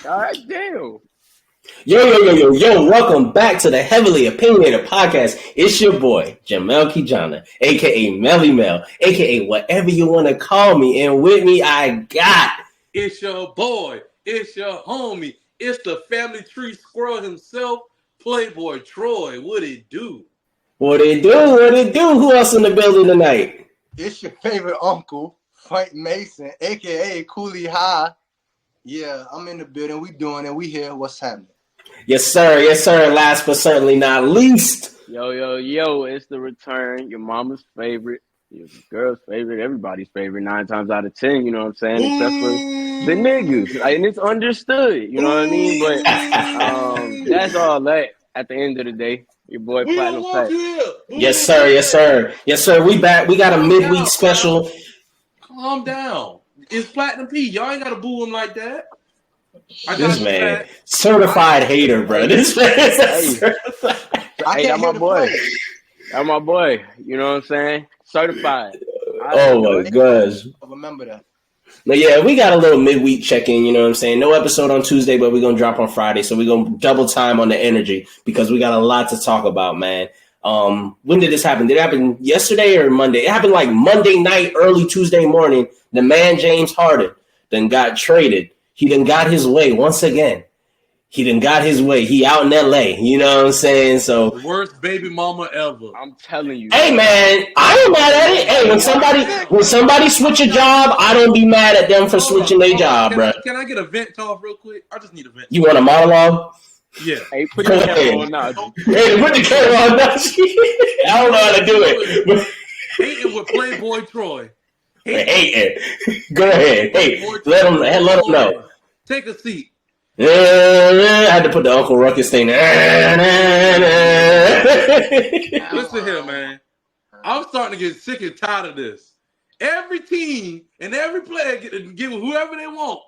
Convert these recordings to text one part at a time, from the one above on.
God damn. Yo, welcome back to the Heavily Opinionated Podcast. It's your boy, Jamel Kijana, a.k.a. Melly Mel, a.k.a. whatever you want to call me. And with me, I got... It's your boy. It's your homie. It's the family tree squirrel himself, Playboy Troy. What it do? What it do? Who else in the building tonight? It's your favorite uncle, Frank Mason, a.k.a. Cooley High. Yeah, I'm in the building. We doing it. We here. What's happening? Yes, sir. Last but certainly not least. Yo, it's the return. Your mama's favorite, your girl's favorite, everybody's favorite 9 times out of 10, you know what I'm saying? Except for the niggas. And it's understood, you know what I mean? But that's all that at the end of the day. Your boy Platinum Fat. Yes, sir. We back. We got a midweek special. Calm down. It's Platinum P. Y'all ain't gotta boo him like that. This man, certified hater, bro. This man is certified. Hey, that's my boy. That's my boy. You know what I'm saying? Certified. Oh my gosh. Remember that. But yeah, we got a little midweek check-in, you know what I'm saying? No episode on Tuesday, but we're going to drop on Friday. So we're going to double time on the energy because we got a lot to talk about, man. When did this happen? Did it happen yesterday or Monday? It happened like Monday night, early Tuesday morning. The man, James Harden, then got traded. He done got his way once again. He out in LA. You know what I'm saying? So worst baby mama ever. I'm telling you. Hey man, I ain't mad at it. Hey, when somebody switch a job, I don't be mad at them for switching their job, bro. Can I get a vent talk real quick? I just need a vent. You want a monologue? Yeah. Hey, put the camera on now. Hey, put the camera on now. I don't know how to do it. Hating with Playboy Troy. Hating. Go ahead. Hey, let him know. Take a seat. I had to put the Uncle Ruckus thing there. Listen here, man. I'm starting to get sick and tired of this. Every team and every player get to give whoever they want.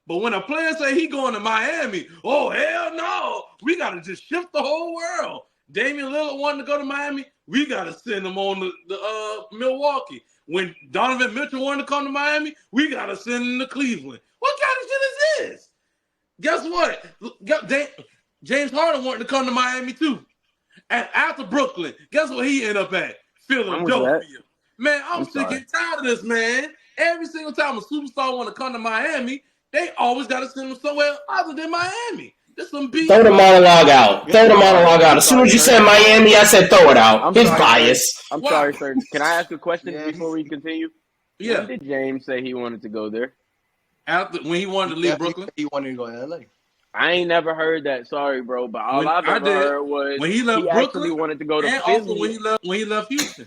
But when a player say he going to Miami, oh, hell no. We got to just shift the whole world. Damian Lillard wanted to go to Miami. We got to send him on the Milwaukee. When Donovan Mitchell wanted to come to Miami, we got to send him to Cleveland. What kind of shit is this? Guess what? James Harden wanted to come to Miami too. And after Brooklyn, guess what he ended up at? Philadelphia. Man, I'm sick and tired of this, man. Every single time a superstar want to come to Miami, they always got to send him somewhere other than Miami. This some BS. Throw the monologue out. As soon as you said Miami, I said throw it out. His bias. I'm sorry, sir. Can I ask a question before we continue? Yeah. When did James say he wanted to go there? When he wanted to leave Brooklyn? He wanted to go to LA. I ain't never heard that. Sorry, bro. But all I've ever heard was when he left Brooklyn, actually wanted to go to and Philly. Also when he left Houston.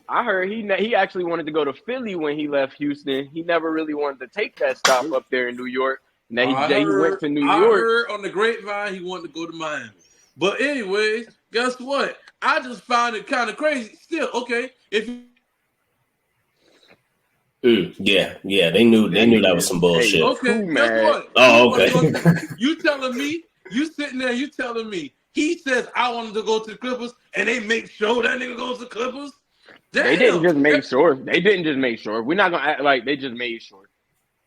I heard he actually wanted to go to Philly when he left Houston. He never really wanted to take that stop up there in New York. And he went to New York. I heard on the grapevine he wanted to go to Miami. But anyways, guess what? I just found it kind of crazy. Still, okay, if you yeah, they knew that was some bullshit. Okay, guess what? Oh, okay. You telling me, you sitting there, you telling me, he says I wanted to go to the Clippers, and they make sure that nigga goes to Clippers? Damn. They didn't just make sure. We're not going to act like they just made sure.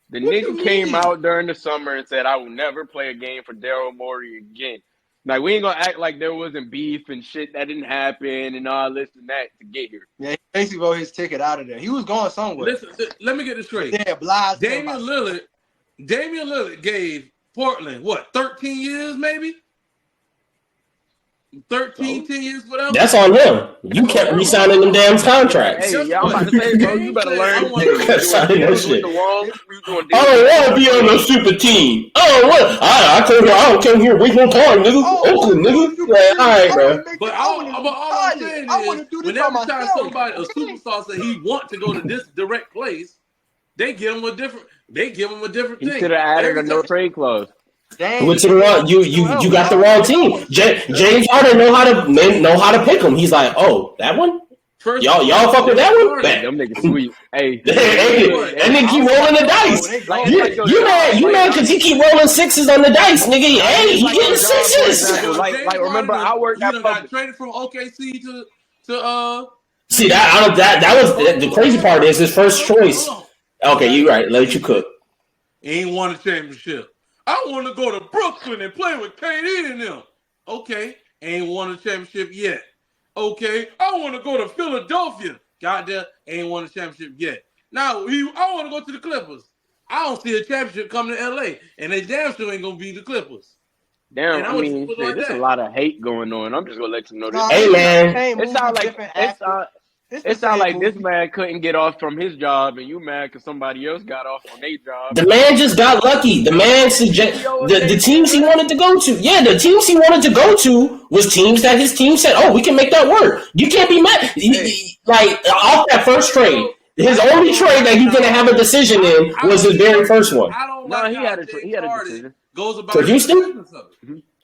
The nigga came out during the summer and said, I will never play a game for Daryl Morey again. Like, we ain't going to act like there wasn't beef and shit that didn't happen and all this and that to get here. Yeah, he basically wrote his ticket out of there. He was going somewhere. Listen, let me get this straight. Yeah, Blige. Damian Lillard gave Portland, 13 years maybe? 10 years, whatever. That's on them. You kept re-signing them damn contracts. Hey, y'all about to say, bro, you better learn. You kept signing that shit. I don't want to be on no super team. I don't come here waste no time, nigga. Oakland, nigga. Like, all right, bro. But all I'm saying is, whenever time somebody, a superstar, say he want to go to this direct place, they give him a different thing. He should have added a no trade clause. Went to the wrong. You got the wrong team. James Harden know how to pick them. He's like, oh, that one. Y'all fuck with that one. Them niggas sweet. Hey, and then keep rolling the dice. You mad because he keep rolling sixes on the dice, nigga. Hey, he getting sixes. Like remember, I worked at got traded from OKC to. See that was the crazy part is his first choice. Okay, you right. Let you cook. He ain't won a championship. I want to go to Brooklyn and play with KD and them. Okay, ain't won a championship yet. Okay, I want to go to Philadelphia. Goddamn, ain't won a championship yet. Now, I want to go to the Clippers. I don't see a championship coming to LA, and they damn sure ain't gonna be the Clippers. Damn, I mean, shit, there's a lot of hate going on. I'm just gonna let you know this. Hey, man. It sound like this man couldn't get off from his job, and you mad because somebody else got off from their job. The man just got lucky. The man the teams he wanted to go to. Yeah, the teams he wanted to go to was teams that his team said, "Oh, we can make that work." You can't be mad. Like off that first trade, his only trade that he didn't have a decision in was his very first one. I don't like he had a decision. Goes about to Houston.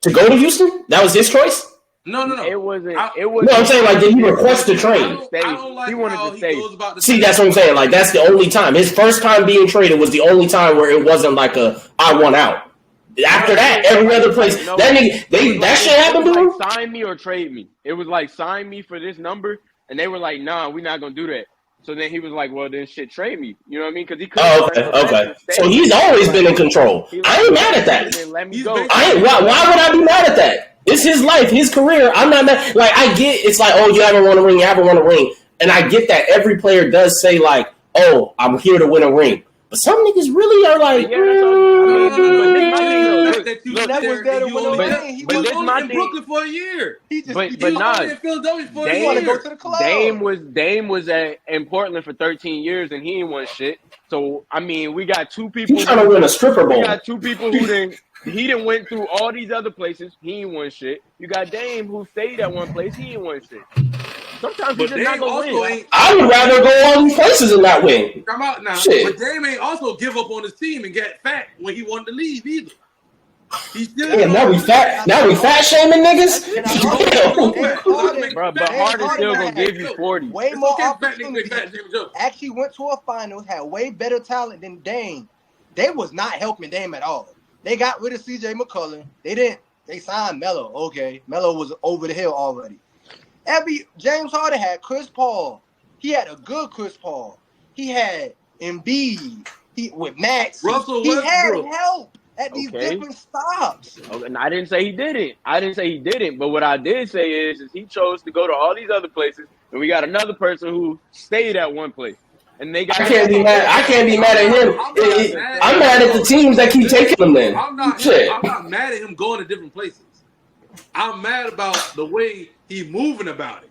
To go to Houston, that was his choice. No. It wasn't. No, I'm saying like did he request the trade? He wanted to stay. See, that's what I'm saying. Like that's the only time. His first time being traded was the only time where it wasn't like a I want out. After that, every other place that nigga that shit happened to him. Like, sign me or trade me. It was like sign me for this number, and they were like, "Nah, we're not gonna do that." So then he was like, "Well, then shit, trade me." You know what I mean? Because he couldn't. Oh, okay. So he's always been in control. I ain't mad at that. Let me go. Why would I be mad at that? It's his life, his career. I'm not mad. Like I get, it's like, oh, you haven't won a ring, and I get that every player does say like, oh, I'm here to win a ring. But some niggas really are like, He was only in Brooklyn for a year. He was only in Philadelphia for a year. Want to go to the club. Dame was in Portland for 13 years and he ain't won shit. So I mean, we got two people. He's trying to win a stripper bowl. We got two people who he didn't went through all these other places. He ain't won shit. You got Dame who stayed at one place. He ain't won shit. Sometimes he's just not gonna win. I would rather go all these places and not win. Come out now. Shit. But Dame ain't also give up on his team and get fat when he wanted to leave either. He's still now we fat shaming niggas. Bro, but Harden still gonna give you 40. Way more opportunities. Actually went to a finals, had way better talent than Dame. They was not helping Dame at all. They got rid of CJ McCollum. They signed Melo. Okay, Melo was over the hill already. James Harden had Chris Paul. He had a good Chris Paul. He had Embiid. With Max. He had help at these different stops. Okay, and I didn't say he didn't. But what I did say is he chose to go to all these other places, and we got another person who stayed at one place. And they got. I can't be mad at him. I'm mad at the teams that keep taking him. Then I'm not mad at him going to different places. I'm mad about the way he moving about it.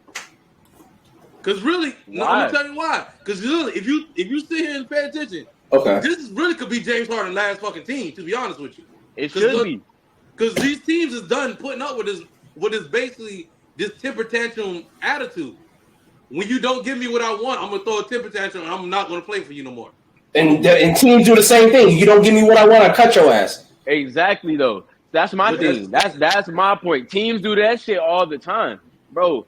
Cause really, I'm gonna tell you why. Cause really, if you sit here and pay attention, this really could be James Harden's last fucking team. To be honest with you, it should be. Cause these teams is done putting up with this basically this temper tantrum attitude. When you don't give me what I want, I'm gonna throw a temper tantrum and I'm not gonna play for you no more. And teams do the same thing. You don't give me what I want, I cut your ass. Exactly though. That's my thing. That's my point. Teams do that shit all the time, bro.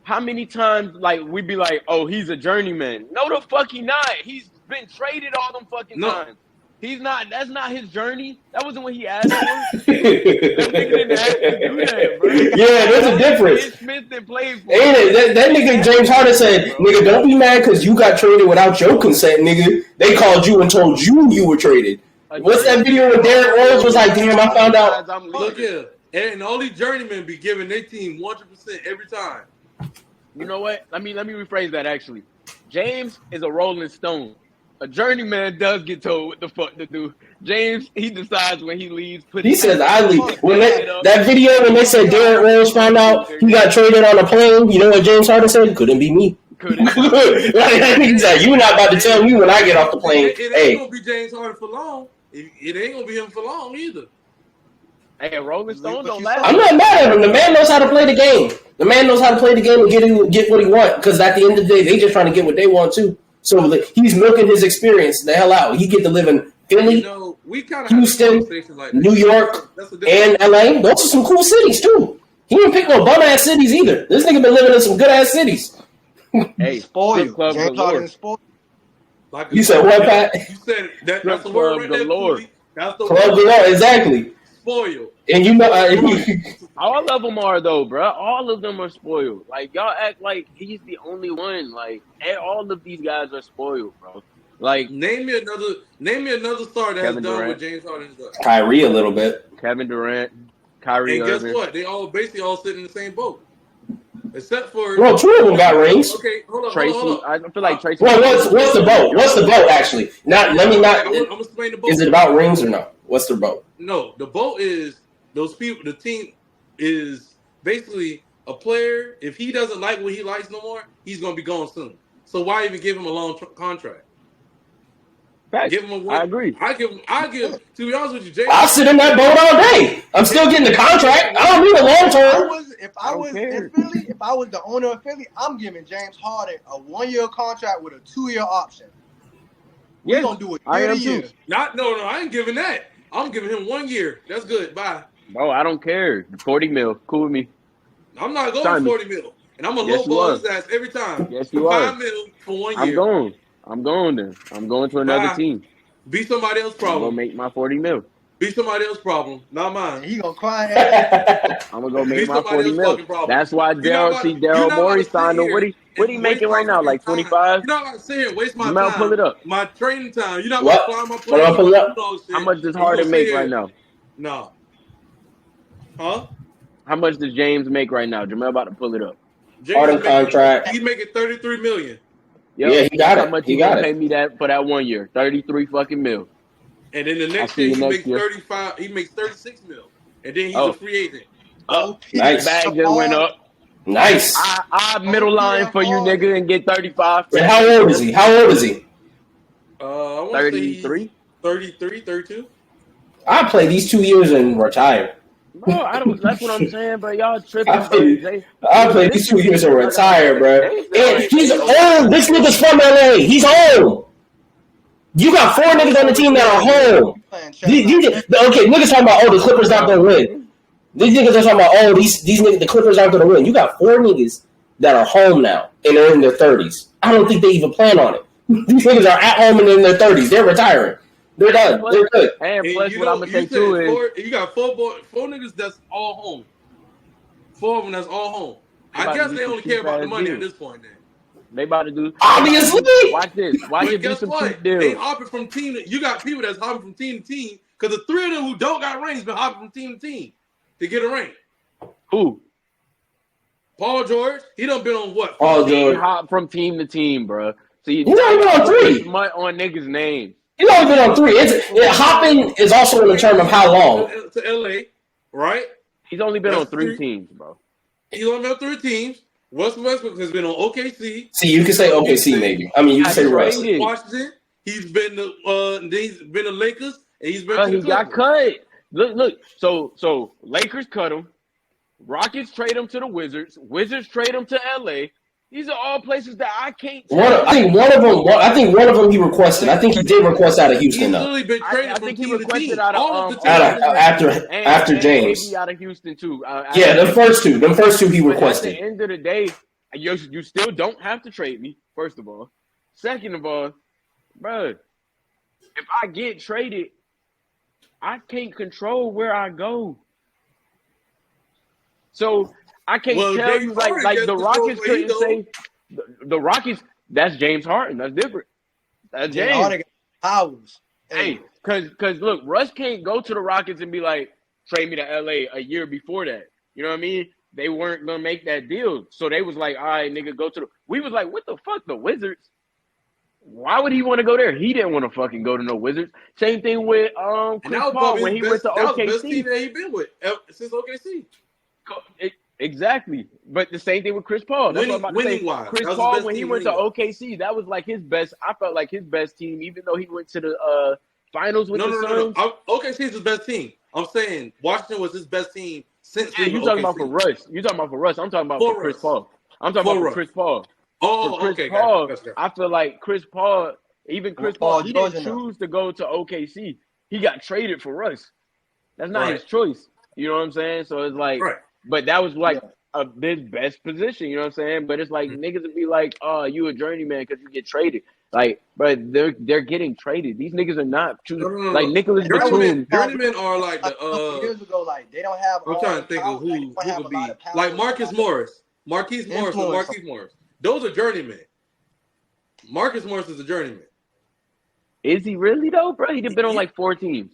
How many times like we be like, oh, he's a journeyman? No, the fuck he not. He's been traded all them fucking times. He's not. That's not his journey. That wasn't what he asked for. That nigga didn't ask to do that, bro. Yeah, there's a difference. Smith that played for. Ain't it? That nigga James Harden said, "Nigga, don't be mad because you got traded without your consent, nigga. They called you and told you were traded." What's that video where Derrick Rose was like, "Damn, I found out." Look here, and only journeymen be giving their team 100% every time. You know what? Let me rephrase that. Actually, James is a Rolling Stone. A journeyman does get told what the fuck to do. James, he decides when he leaves. He says, "I leave." When that video when they said Derrick Rose found out he got traded on a plane, you know what James Harden said? Couldn't be me. He's like, "You not about to tell me when I get off the plane." It ain't gonna be James Harden for long. It ain't gonna be him for long either. Hey, Rolling Stone don't last. I'm not mad at him. The man knows how to play the game. The man knows how to play the game and get what he wants. Because at the end of the day, they just trying to get what they want too. So he's milking his experience the hell out. He get to live in Philly, Houston, New York, and LA. Those are some cool cities too. He didn't pick no bum ass cities either. This nigga been living in some good ass cities. Hey, spoiled. James Harden spoiled. You said what, Pat? You said that's the word right there. That's the Club Galore, exactly. Spoiled. And you know, all of them are though, bro. All of them are spoiled. Like y'all act like he's the only one. Like all of these guys are spoiled, bro. Like, name me another star that has Kevin done Durant. what James Harden has done. Kyrie a little bit. Kevin Durant, Kyrie And guess Irving. what? They all basically all sit in the same boat, except for Well, two of them got rings. Okay, hold Tracy, on. I feel like Tracy. Well, what's the boat? What's the boat actually? I'm gonna explain the boat. Is it about rings or no? What's the boat? No, the boat is those people. The team is basically a player. If he doesn't like what he likes no more, he's gonna be gone soon. So why even give him a long contract? Facts. Give him a I agree. I give. To be honest with you, James. I'll sit in that boat all day. I'm still getting the contract. I don't need a long term. If I was in Philly, if I was the owner of Philly, I'm giving James Harden a 1-year contract with a 2-year option. We're gonna do it year to year. No, I ain't giving that. I'm giving him 1 year. That's good. Bye. Bro, I don't care. 40 mil, cool with me. I'm not going 40 mil, and I'm a low ball his ass every time. Yes, you are. 5 mil for 1 year. I'm going then. I'm going to another team. Be somebody else's problem. I'm gonna make my 40 mil. Be somebody else's problem, not mine. He gonna cry. I'm gonna go make my 40 mil. That's why Daryl Morey signed him. What he making right now? Like 25? You're not gonna sit here and waste my time. Pull it up. My training time. You're not gonna fly my plane. Pull it up. How much does Harden make right now? No. Huh? How much does James make right now? Jamel about to pull it up. Harden contract. He's making $33 million. Yep. Yeah, he got it. How much he gonna pay me that for that 1 year? 33 fucking mil. And then the next year he makes 35. He makes 36 mil. And then he's a free agent. Oh, nice. Bag just went up. Nice. I middle line for you, nigga, and get 35. And how old is he? I want to 33. 33, 32. I play these 2 years and retire. Bro, that's what I'm saying, bro. Y'all tripping. I play these 2 years and retire, bro. And he's old. This nigga's from LA. He's old. You got 4 niggas on the team that are home. Okay, niggas talking about, the Clippers not gonna win. These niggas are talking about, these niggas, the Clippers aren't gonna win. You got 4 niggas that are home now and they're in their 30s. I don't think they even plan on it. These niggas are at home and in their 30s. They're retiring. They're done. They're good. And plus, what I'm gonna say too is you got 4 niggas that's all home. 4 of them that's all home. I guess they only care about the money at this point. Then they about to do. Obviously. Watch this. Watch it be some cheap deals. They hopping from team. You got people that's hopping from team to team because the 3 of them who don't got rings been hopping from team to team to get a ring. Who? Paul George. He done been on what? Paul George. Hop from team to team, bro. See, he's only been on 3. On niggas' names. He's only been on 3. Hopping is also in the term of how long. To LA, right? He's only been on 3 teams, bro. He's only been on 3 teams. Russ Westbrook has been on OKC. See, you can say OKC maybe. I mean, you can say Russ. Washington. He's been the Lakers, and he's been. He got cut. Look. So Lakers cut him. Rockets trade him to the Wizards. Wizards trade him to LA. These are all places that I can't. I think one of them he requested. I think he did request out of Houston though. He's been traded from team to team. After James. Out of Houston too. The first two he requested. At the end of the day, you still don't have to trade me. First of all, second of all, bro, if I get traded, I can't control where I go. So I can't tell you like the Rockets couldn't say the Rockets. That's James Harden. That's different. That's James. Powers. Hey, because look, Russ can't go to the Rockets and be like, trade me to LA a year before that. You know what I mean? They weren't gonna make that deal, so they was like, all right, nigga, go to the. We was like, what the fuck, the Wizards? Why would he want to go there? He didn't want to fucking go to no Wizards. Same thing with Chris Paul when he went to OKC. That was the best team that he been with since OKC. Exactly, but the same thing with Chris Paul. That's what I'm about to say. Chris Paul, when he went to OKC, that was like his best. I felt like his best team, even though he went to the finals with the Suns. No. OKC is his best team. I'm saying Washington was his best team since. Yeah, you talking about for Russ? You talking about for Russ? I'm talking about for Chris Paul. I'm talking about for Chris Paul. Oh, for Chris Paul, I feel like Chris Paul, even Chris Paul, he didn't choose to go to OKC. He got traded for Russ. That's not his choice. You know what I'm saying? So it's like. Right. But that was like his best position, you know what I'm saying? But it's like niggas would be like, "Oh, you a journeyman because you get traded." Like, but they're getting traded. These niggas are not choosing. Like Nicholas Batum. Journeymen are like the years ago. Like they don't have. I'm trying to think of who could be like Marcus Morris. Those are journeymen. Marcus Morris is a journeyman. Is he really though, bro? He'd have been on like 4 teams.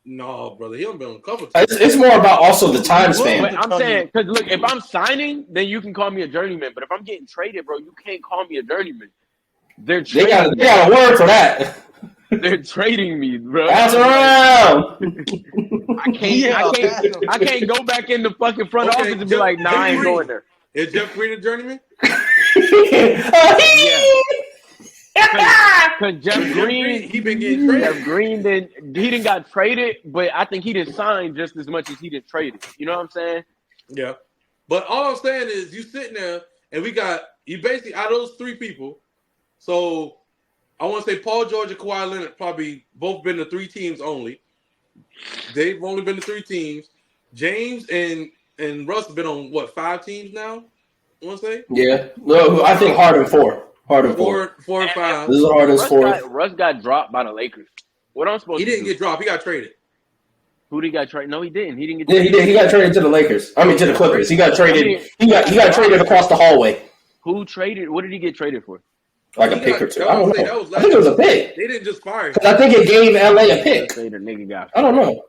No, brother, he only been on a couple. It's more about also the time span. But I'm saying, because look, if I'm signing, then you can call me a journeyman. But if I'm getting traded, bro, you can't call me a journeyman. They got a word for that. They're trading me, bro. Pass around. I can't go back in the fucking front office and be like, nah, I ain't going there. Is Jeff Green a journeyman? Yeah. Because Jeff Green, he been getting traded. Jeff Green, he didn't got traded, but I think he didn't sign just as much as he did traded. You know what I'm saying? Yeah. But all I'm saying is you sitting there and we got you basically out of those 3 people. So I want to say Paul George and Kawhi Leonard probably both been to 3 teams only. They've only been to 3 teams. James and Russ have been on what 5 teams now? I want to say. Yeah. No, I think Harden 4. Harden 4. 4 and 5. This is Harden's 4. Russ got dropped by the Lakers. What I'm supposed to do? He didn't get dropped. He got traded. Who did he got traded? No, he didn't. He didn't get traded. Yeah, he did. He got traded to the Lakers. I mean, to the Clippers. He got traded. He got traded across the hallway. Who traded? What did he get traded for? Like a pick or 2. I don't know. I think it was a pick. They didn't just fire him. I think it gave LA a pick. The nigga got I don't know.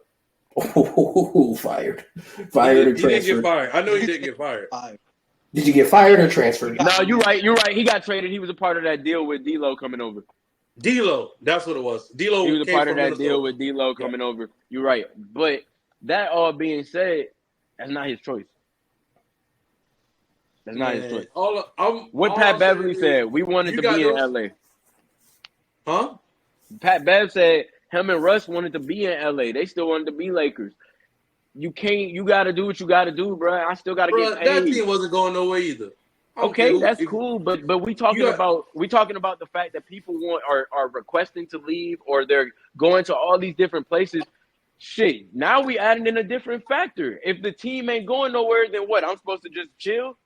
Ooh, fired. Fired or transferred. He didn't get fired. I know he didn't get fired. Did you get fired or transferred? No, you're right. You're right. He got traded. He was a part of that deal with D'Lo coming over. D'Lo, that's what it was. D'Lo. He was a part of that deal with D'Lo coming over. You're right. But that all being said, that's not his choice. That's not his choice. What Pat Beverly said, we wanted to be in LA. Huh? Pat Bev said him and Russ wanted to be in LA. They still wanted to be Lakers. You got to do what you got to do, bro. I still got to get paid. That team wasn't going nowhere either. Okay, that's cool, but we talking about the fact that people are requesting to leave or they're going to all these different places. Shit, now we adding in a different factor. If the team ain't going nowhere, then what? I'm supposed to just chill?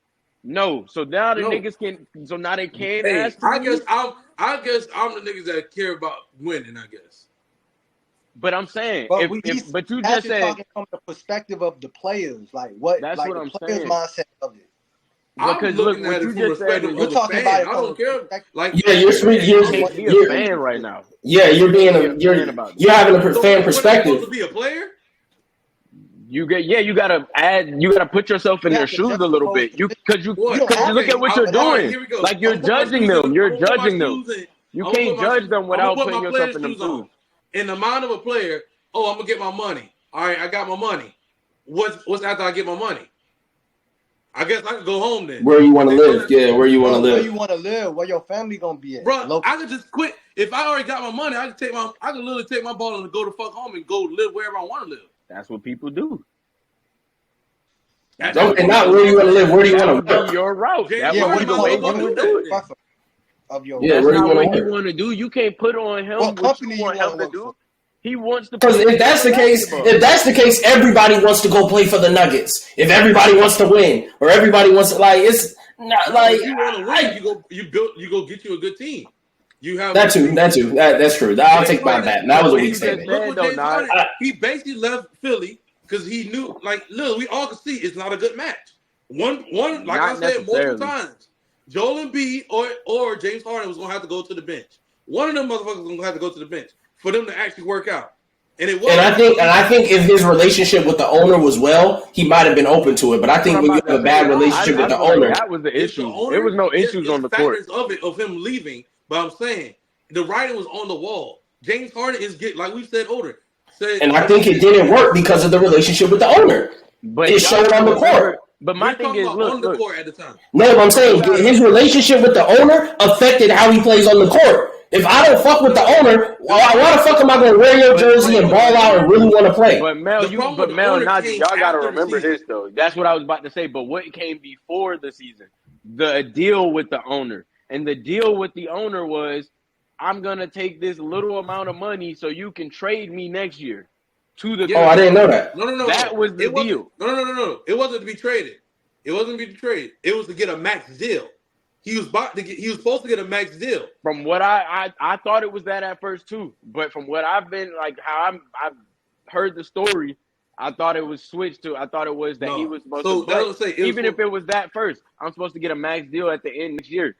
No. So now the niggas can. So now they can't ask. I guess I'm the niggas that care about winning. I guess. But I'm saying, but you just said talking from the perspective of the players, like what? That's like what the I'm players' saying. mindset of it. I'm looking at it from the perspective of the fan. I don't care. Like, yeah, you're a fan right now. Yeah, you're having a fan perspective. Supposed to be a player. You gotta put yourself in their shoes a little bit. Because you look at what you're doing. Like you're judging them. You're judging them. You can't judge them without putting yourself in them shoes. In the mind of a player, I'm gonna get my money. All right, I got my money. What's after I get my money? I guess I could go home then. Where you want to live? Yeah, where you want to live? Where you want to live? Where your family gonna be at? Bro, I could just quit. If I already got my money, I could literally take my ball and go to fuck home and go live wherever I want to live. That's what people do. And not where you want to live. Where do you want to go? Your route. That's what the way you would do it. Of your that's not what you want to do. You can't put on him what you want him to do. He wants to. Because if that's the case, everybody wants to go play for the Nuggets. If everybody wants to win, or everybody wants to, like, it's not like if you want to win. You go get you a good team. You have that too. That's true. I'll take my back. That was a weak statement. He basically left Philly because he knew, like, look, we all can see it's not a good match. One, like I said multiple times, Joel Embiid or James Harden was gonna have to go to the bench. One of them motherfuckers was gonna have to go to the bench for them to actually work out. And it was. And I think if his relationship with the owner was well, he might have been open to it. But I think when you have a bad relationship with the owner, that was the issue. There was no issues on the court of him leaving. But I'm saying the writing was on the wall. James Harden is like we've said older. And I think it didn't work because of the relationship with the owner. But it showed on the court. But my thing is, on the court at the time. No, I'm saying his relationship with the owner affected how he plays on the court. If I don't fuck with the owner, why the fuck am I going to wear your jersey and ball out and really want to play? But Mel, Najee, y'all got to remember this, though. That's what I was about to say. But what came before the season? The deal with the owner. And the deal with the owner was, I'm going to take this little amount of money so you can trade me next year. I didn't know that. No. That was the deal. No. It wasn't to be traded. It wasn't to be traded. It was to get a max deal. He was supposed to get a max deal. From what I thought it was that at first too, but from what I've been like I've heard the story, I thought it was switched to. I thought it was that he was supposed to. That would say even if it was that first, I'm supposed to get a max deal at the end next year.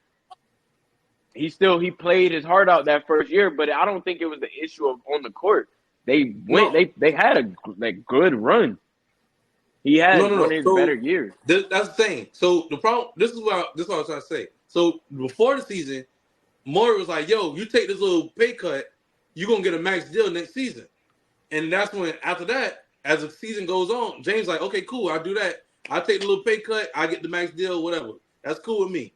he played his heart out that first year, but I don't think it was the issue of on the court. They they had a good run. He had one of his better years. That's the thing. So the problem. This is what I was trying to say. So before the season, Morey was like, "Yo, you take this little pay cut, you're gonna get a max deal next season." And that's when, after that, as the season goes on, James like, "Okay, cool, I'll do that. I take the little pay cut, I get the max deal, whatever. That's cool with me."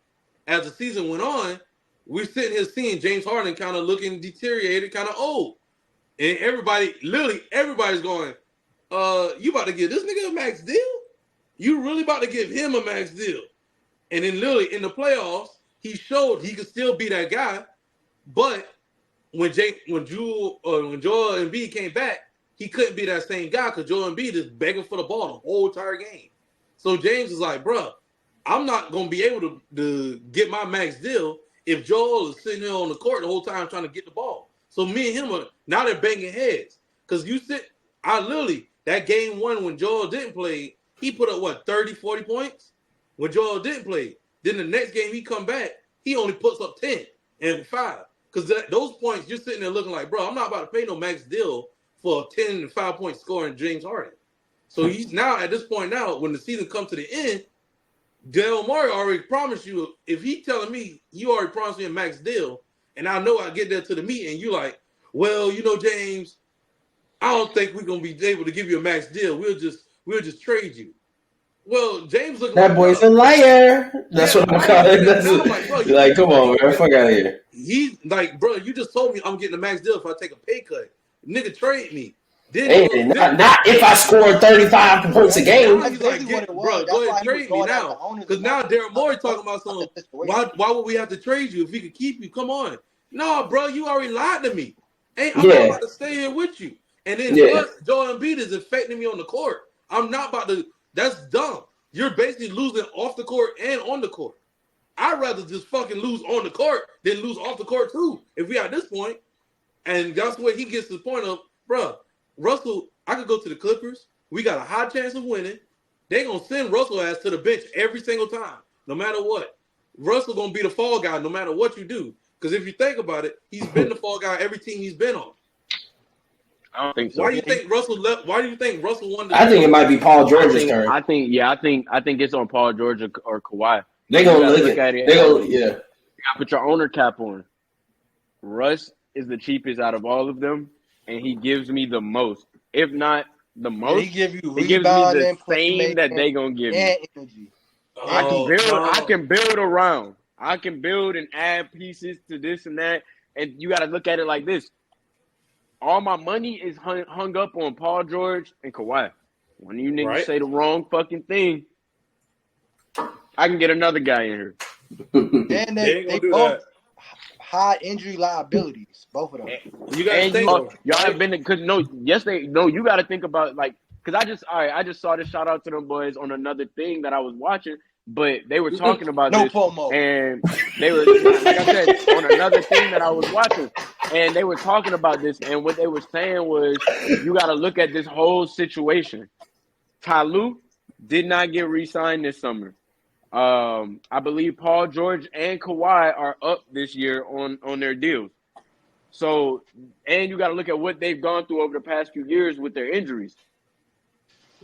As the season went on, we're sitting here seeing James Harden kind of looking deteriorated, kind of old, and everybody's going, you about to give this nigga a max deal? You really about to give him a max deal?" And then literally in the playoffs, he showed he could still be that guy. But when Joel Embiid came back, he couldn't be that same guy because Joel Embiid is begging for the ball the whole entire game. So James is like, "Bro, I'm not gonna be able to get my max deal if Joel is sitting there on the court the whole time trying to get the ball." So me and him now they're banging heads because that game one when Joel didn't play, he put up 30, 40 points when Joel didn't play. Then the next game he come back, he only puts up 10 and 5. Because those points, you're sitting there looking like, bro, I'm not about to pay no max deal for a 10 and 5 point scoring James Harden. So he's now at this point now, when the season comes to the end, Daryl Morey already promised you, if he telling me he already promised me a max deal, and I know I get there to the meeting, you like, "Well, James, I don't think we're gonna be able to give you a max deal. We'll just trade you." Well, James looking that boy's a liar. That's what I'm calling it. You're like, come on, man, fuck out of here. He's like, "Bro, you just told me I'm getting a max deal if I take a pay cut. Nigga, trade me." Not if I score 35 points a game. He's like, "Bro, go ahead and trade me now." Because now Daryl Morey talking about something. Why would we have to trade you if we could keep you? Come on. No, bro, you already lied to me. I'm not about to stay here with you. And then Joel Embiid is affecting me on the court. I'm not about to. That's dumb. You're basically losing off the court and on the court. I'd rather just fucking lose on the court than lose off the court too. If we at this point, and that's where he gets to the point of, bro, Russell, I could go to the Clippers. We got a high chance of winning. They're gonna send Russell ass to the bench every single time, no matter what. Russell gonna be the fall guy no matter what you do. Because if you think about it, he's been the fall guy every team he's been on. I don't think so. Why do you think Russell left? Why do you think Russell won? I think it might be Paul George's turn. I think it's on Paul George or Kawhi. They're gonna look at it. You gotta put your owner cap on. Russ is the cheapest out of all of them, and he gives me the most. If not the most, he gives me the same that they gonna give me. Energy. I can build around. I can build and add pieces to this and that, and you got to look at it like this. All my money is hung up on Paul George and Kawhi. When you niggas say the wrong fucking thing, I can get another guy in here. And they both high injury liabilities, both of them. You got to think. Y'all have been because you got to think about because I just saw this shout out to them boys on another thing that I was watching. But they were talking about this, promo. And they were, like I said, on another thing that I was watching, and they were talking about this, and what they were saying was, you got to look at this whole situation. Ty Lue did not get re-signed this summer. I believe Paul George and Kawhi are up this year on their deals. So, and you got to look at what they've gone through over the past few years with their injuries.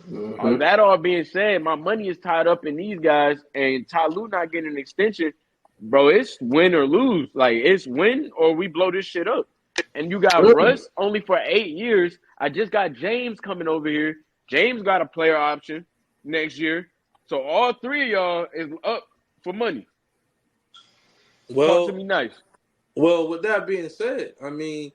That all being said, my money is tied up in these guys, and Ty Lue not getting an extension, bro. It's win or lose. Like, it's win or we blow this shit up. And you got Russ only for 8 years. I just got James coming over here. James got a player option next year. So all three of y'all is up for money. Well, talk to me nice. Well, with that being said, I mean,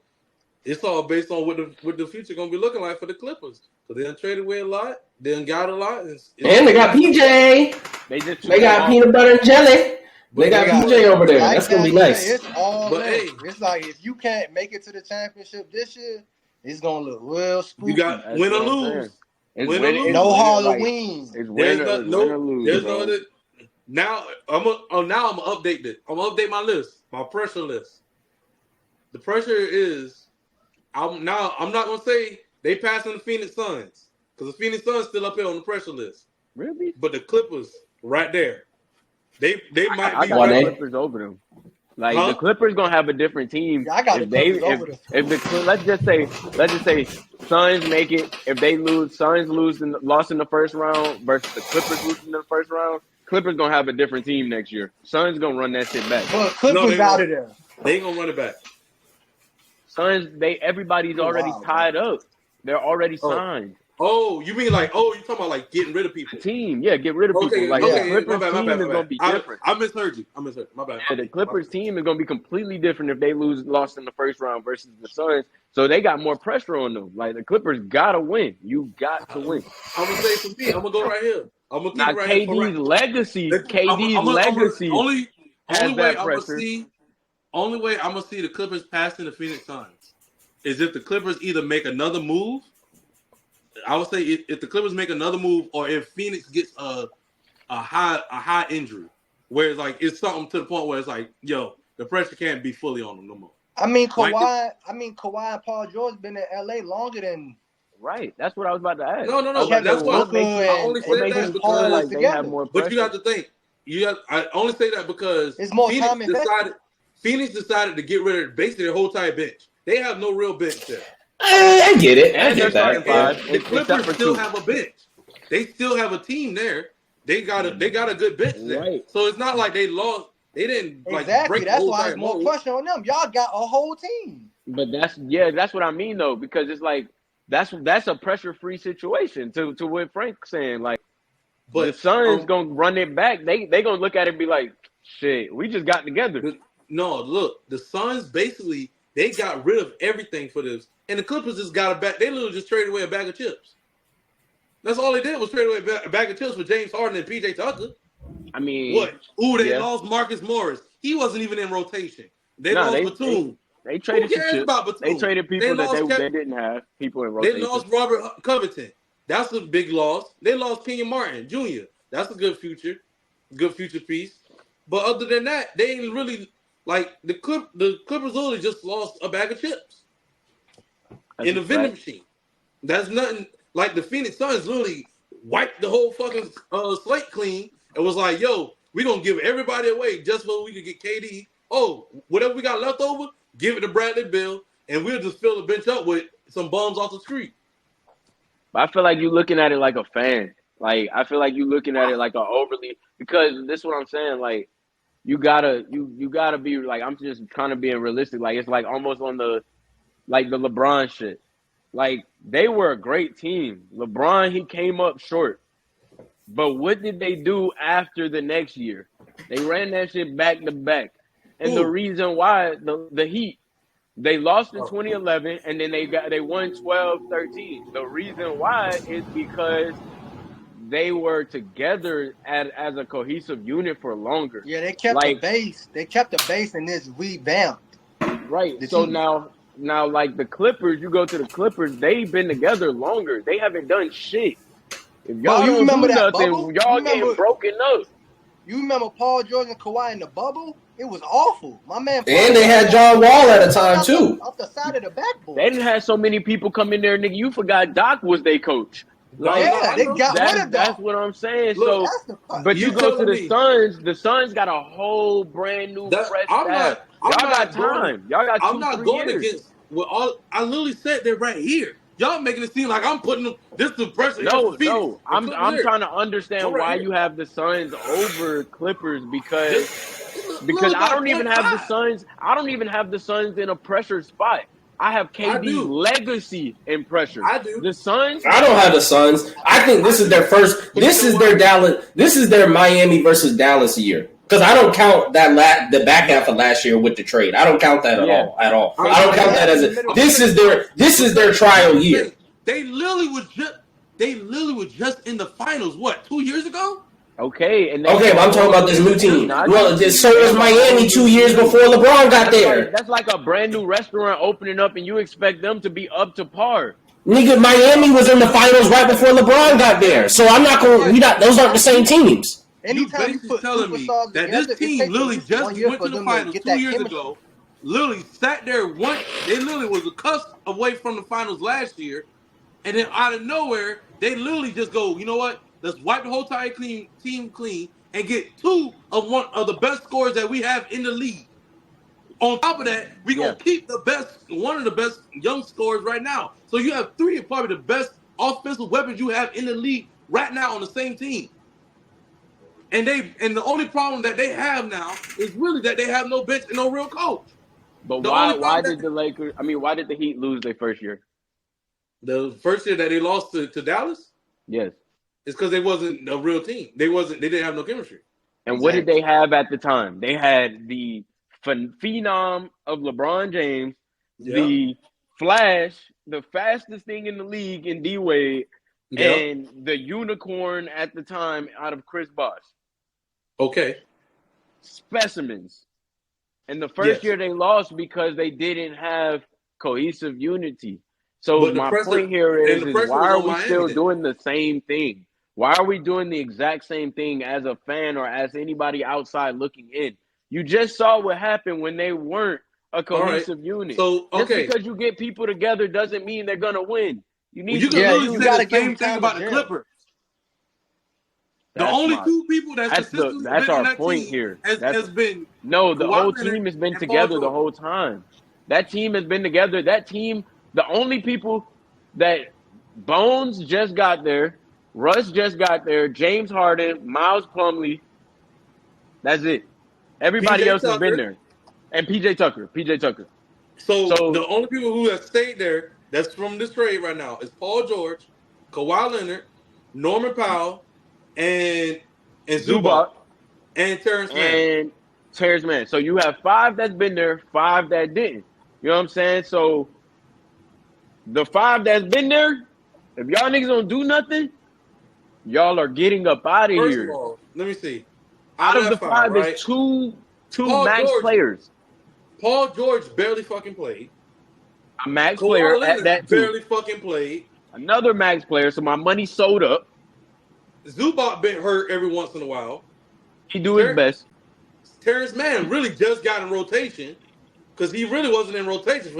it's all based on what the future gonna be looking like for the Clippers. So they done traded away a lot, they done got a lot, and they got PJ. They got peanut butter and jelly. They got PJ over there. That's gonna be nice. It's all it's like if you can't make it to the championship this year, it's gonna look real spooky. You got win or lose. Win or lose. No Halloween. It's win or lose. There's no other. Now I'm gonna update this. I'm gonna update my list, my pressure list. The pressure is I'm not gonna say they passing the Phoenix Suns because the Phoenix Suns still up here on the pressure list. Really? But the Clippers right there. They might I be got the Clippers over them. Like the Clippers gonna have a different team. Yeah, I got let's just say Suns make it. If they lose, Suns lost in the first round versus the Clippers losing in the first round. Clippers gonna have a different team next year. Suns gonna run that shit back. But Clippers out of there. They ain't gonna run it back. Suns, everybody's already tied up. They're already signed. Oh, you mean like, you talking about like getting rid of people? Team, yeah, get rid of people. Like the Clippers team is gonna be different. I misheard you. My bad. Yeah, the Clippers team is gonna be completely different if they lost in the first round versus the Suns. So they got more pressure on them. Like the Clippers gotta win. You got to win. I'm gonna say for me, I'm gonna go right here. I'm gonna keep right KD's here. legacy. KD's legacy. Only way I'm gonna see the Clippers passing the Phoenix Suns is if the Clippers either make another move. I would say if the Clippers make another move, or if Phoenix gets a high injury, where it's like it's something to the point where it's like, yo, the pressure can't be fully on them no more. I mean, Kawhi and Paul George been in LA longer than. Right, that's what I was about to ask. No. That's why I only say that because they have more pressure. But you have to think. I only say that because it's more time invested. Phoenix decided to get rid of basically their whole entire bench. They have no real bench there. I get it. I get that. The Clippers still have a bench. They still have a team there. They got a good bench there. Right. So it's not like they lost. They didn't exactly. That's why it's more pressure on them. Y'all got a whole team. But that's what I mean though, because it's like that's a pressure-free situation. To what Frank's saying, like, but the Suns gonna run it back. They gonna look at it and be like, shit, we just got together. No, look, the Suns basically they got rid of everything for this. And the Clippers just got a bag. They literally just traded away a bag of chips. That's all they did was trade away a bag of chips for James Harden and PJ Tucker. I mean, what? Ooh, they lost Marcus Morris. He wasn't even in rotation. They lost Batum. They traded some chips. About Batum? They traded people they didn't have. People in rotation. They lost Robert Covington. That's a big loss. They lost Kenyon Martin Jr. That's a good future piece. But other than that, they ain't really like the Clippers literally just lost a bag of chips. In the vending machine. That's nothing like the Phoenix Suns literally wiped the whole fucking slate clean and was like, yo, we're going to give everybody away just so we can get KD. Oh, whatever we got left over, give it to Bradley Beal, and we'll just fill the bench up with some bums off the street. But I feel like you're looking at it like a fan. Like, I feel like you're looking at it like a overly – because this is what I'm saying. Like, you gotta be – like, I'm just kind of being realistic. Like, it's like almost on the – like the LeBron shit. Like, they were a great team. LeBron, he came up short. But what did they do after the next year? They ran that shit back to back. And the reason why, the Heat, they lost in 2011, and then they won 12-13. The reason why is because they were together as a cohesive unit for longer. Yeah, they kept the base. They kept the base, and this revamped. Right. So now, like the Clippers, you go to the Clippers, they've been together longer. They haven't done shit. If y'all don't do nothing, y'all getting broken up. You remember Paul George and Kawhi in the bubble? It was awful. My man. And they had John Wall at a time, too. Off the side of the backboard. They didn't have so many people come in there, nigga. You forgot Doc was their coach. Like, yeah, they got rid of That's what I'm saying. Look, but you go to the Suns. The Suns got a whole brand new fresh staff. Y'all got time. Y'all got 2-3 years. I'm not going against what all. I literally said they're right here. Y'all making it seem like I'm putting them. This is pressure. No. I'm trying to understand why you have the Suns over Clippers because I don't even have the Suns. I don't even have the Suns in a pressure spot. I have KD's legacy in pressure. I do. The Suns. I don't have the Suns. I think this is their first. This is their Dallas. This is their Miami versus Dallas year. Because I don't count that the back half of last year with the trade. I don't count that at all. I don't count that as a. This is their trial year. They literally was just in the finals. What, 2 years ago? Okay, but I'm talking about this new team. Well, so was Miami 2 years before LeBron got there. That's like a brand new restaurant opening up, and you expect them to be up to par. Nigga, Miami was in the finals right before LeBron got there. So I'm not going. Those aren't the same teams. Anytime you basically telling me that this team literally just went to the finals 2 years ago, literally sat there they literally was a cusp away from the finals last year, and then out of nowhere, they literally just go, you know what? Let's wipe the whole entire team clean and get one of the best scorers that we have in the league. On top of that, we gonna keep one of the best young scorers right now. So you have three of probably the best offensive weapons you have in the league right now on the same team. And the only problem that they have now is really that they have no bench and no real coach. But why did the Heat lose their first year? The first year that they lost to Dallas? Yes. It's because they wasn't a real team. They didn't have no chemistry. And what did they have at the time? They had the phenom of LeBron James, the Flash, the fastest thing in the league in D-Wade, and the unicorn at the time out of Chris Bosh. Okay. Specimens. And the first year they lost because they didn't have cohesive unity. So my point here is why are we still doing the same thing? Why are we doing the exact same thing as a fan or as anybody outside looking in? You just saw what happened when they weren't a cohesive unit. So, just because you get people together doesn't mean they're going to win. You need you say the same thing about the Clippers. The only two people that's consistently that's our that point team here. Has been the whole team has been together the whole time. That team has been together. That team, the only people that Bones just got there, Russ just got there, James Harden, Miles Plumlee. That's it. Everybody else has been there. And PJ Tucker. So the only people who have stayed there that's from this trade right now is Paul George, Kawhi Leonard, Norman Powell, and Zubac, and Terrence Mann. So you have 5 that's been there, 5 that didn't. You know what I'm saying? So the 5 that's been there, if y'all niggas don't do nothing, y'all are getting up out of here. First of all, let me see. Out of the 5, there's two max players. Paul George barely fucking played. A max player at that too. Barely fucking played. Another max player, so my money sold up. Zubac been hurt every once in a while. He do his best. Terrence Mann really just got in rotation because he really wasn't in rotation for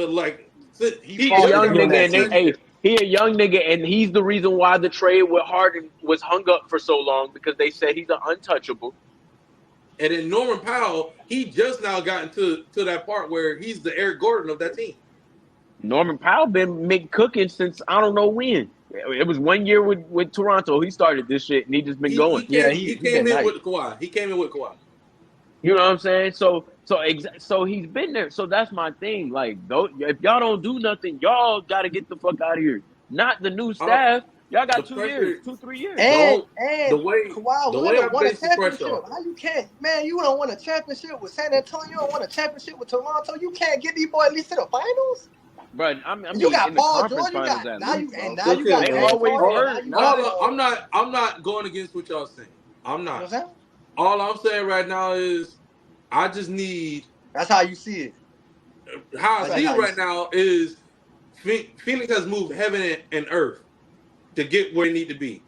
he a young nigga he a young nigga, and he's the reason why the trade with Harden was hung up for so long because they said he's an untouchable. And then Norman Powell, he just now got into that part where he's the Eric Gordon of that team. Norman Powell been McCooking since I don't know when. It was 1 year with Toronto. He started this shit, and he just been going. He came in with Kawhi. You know what I'm saying? So he's been there. So that's my thing. Like, if y'all don't do nothing, y'all got to get the fuck out of here. Not the new staff. Y'all got 2 years, 2-3 years. And Kawhi Leonard won a championship. How you can't, man? You don't want a championship with San Antonio. You don't want a championship with Toronto. You can't get these boys at least to the finals. But you got Paul George. You got I'm not going against what y'all saying. I'm not. You know all I'm saying right now is I just need. That's how you see it. How I see it right now is Phoenix has moved heaven and earth to get where they need to be.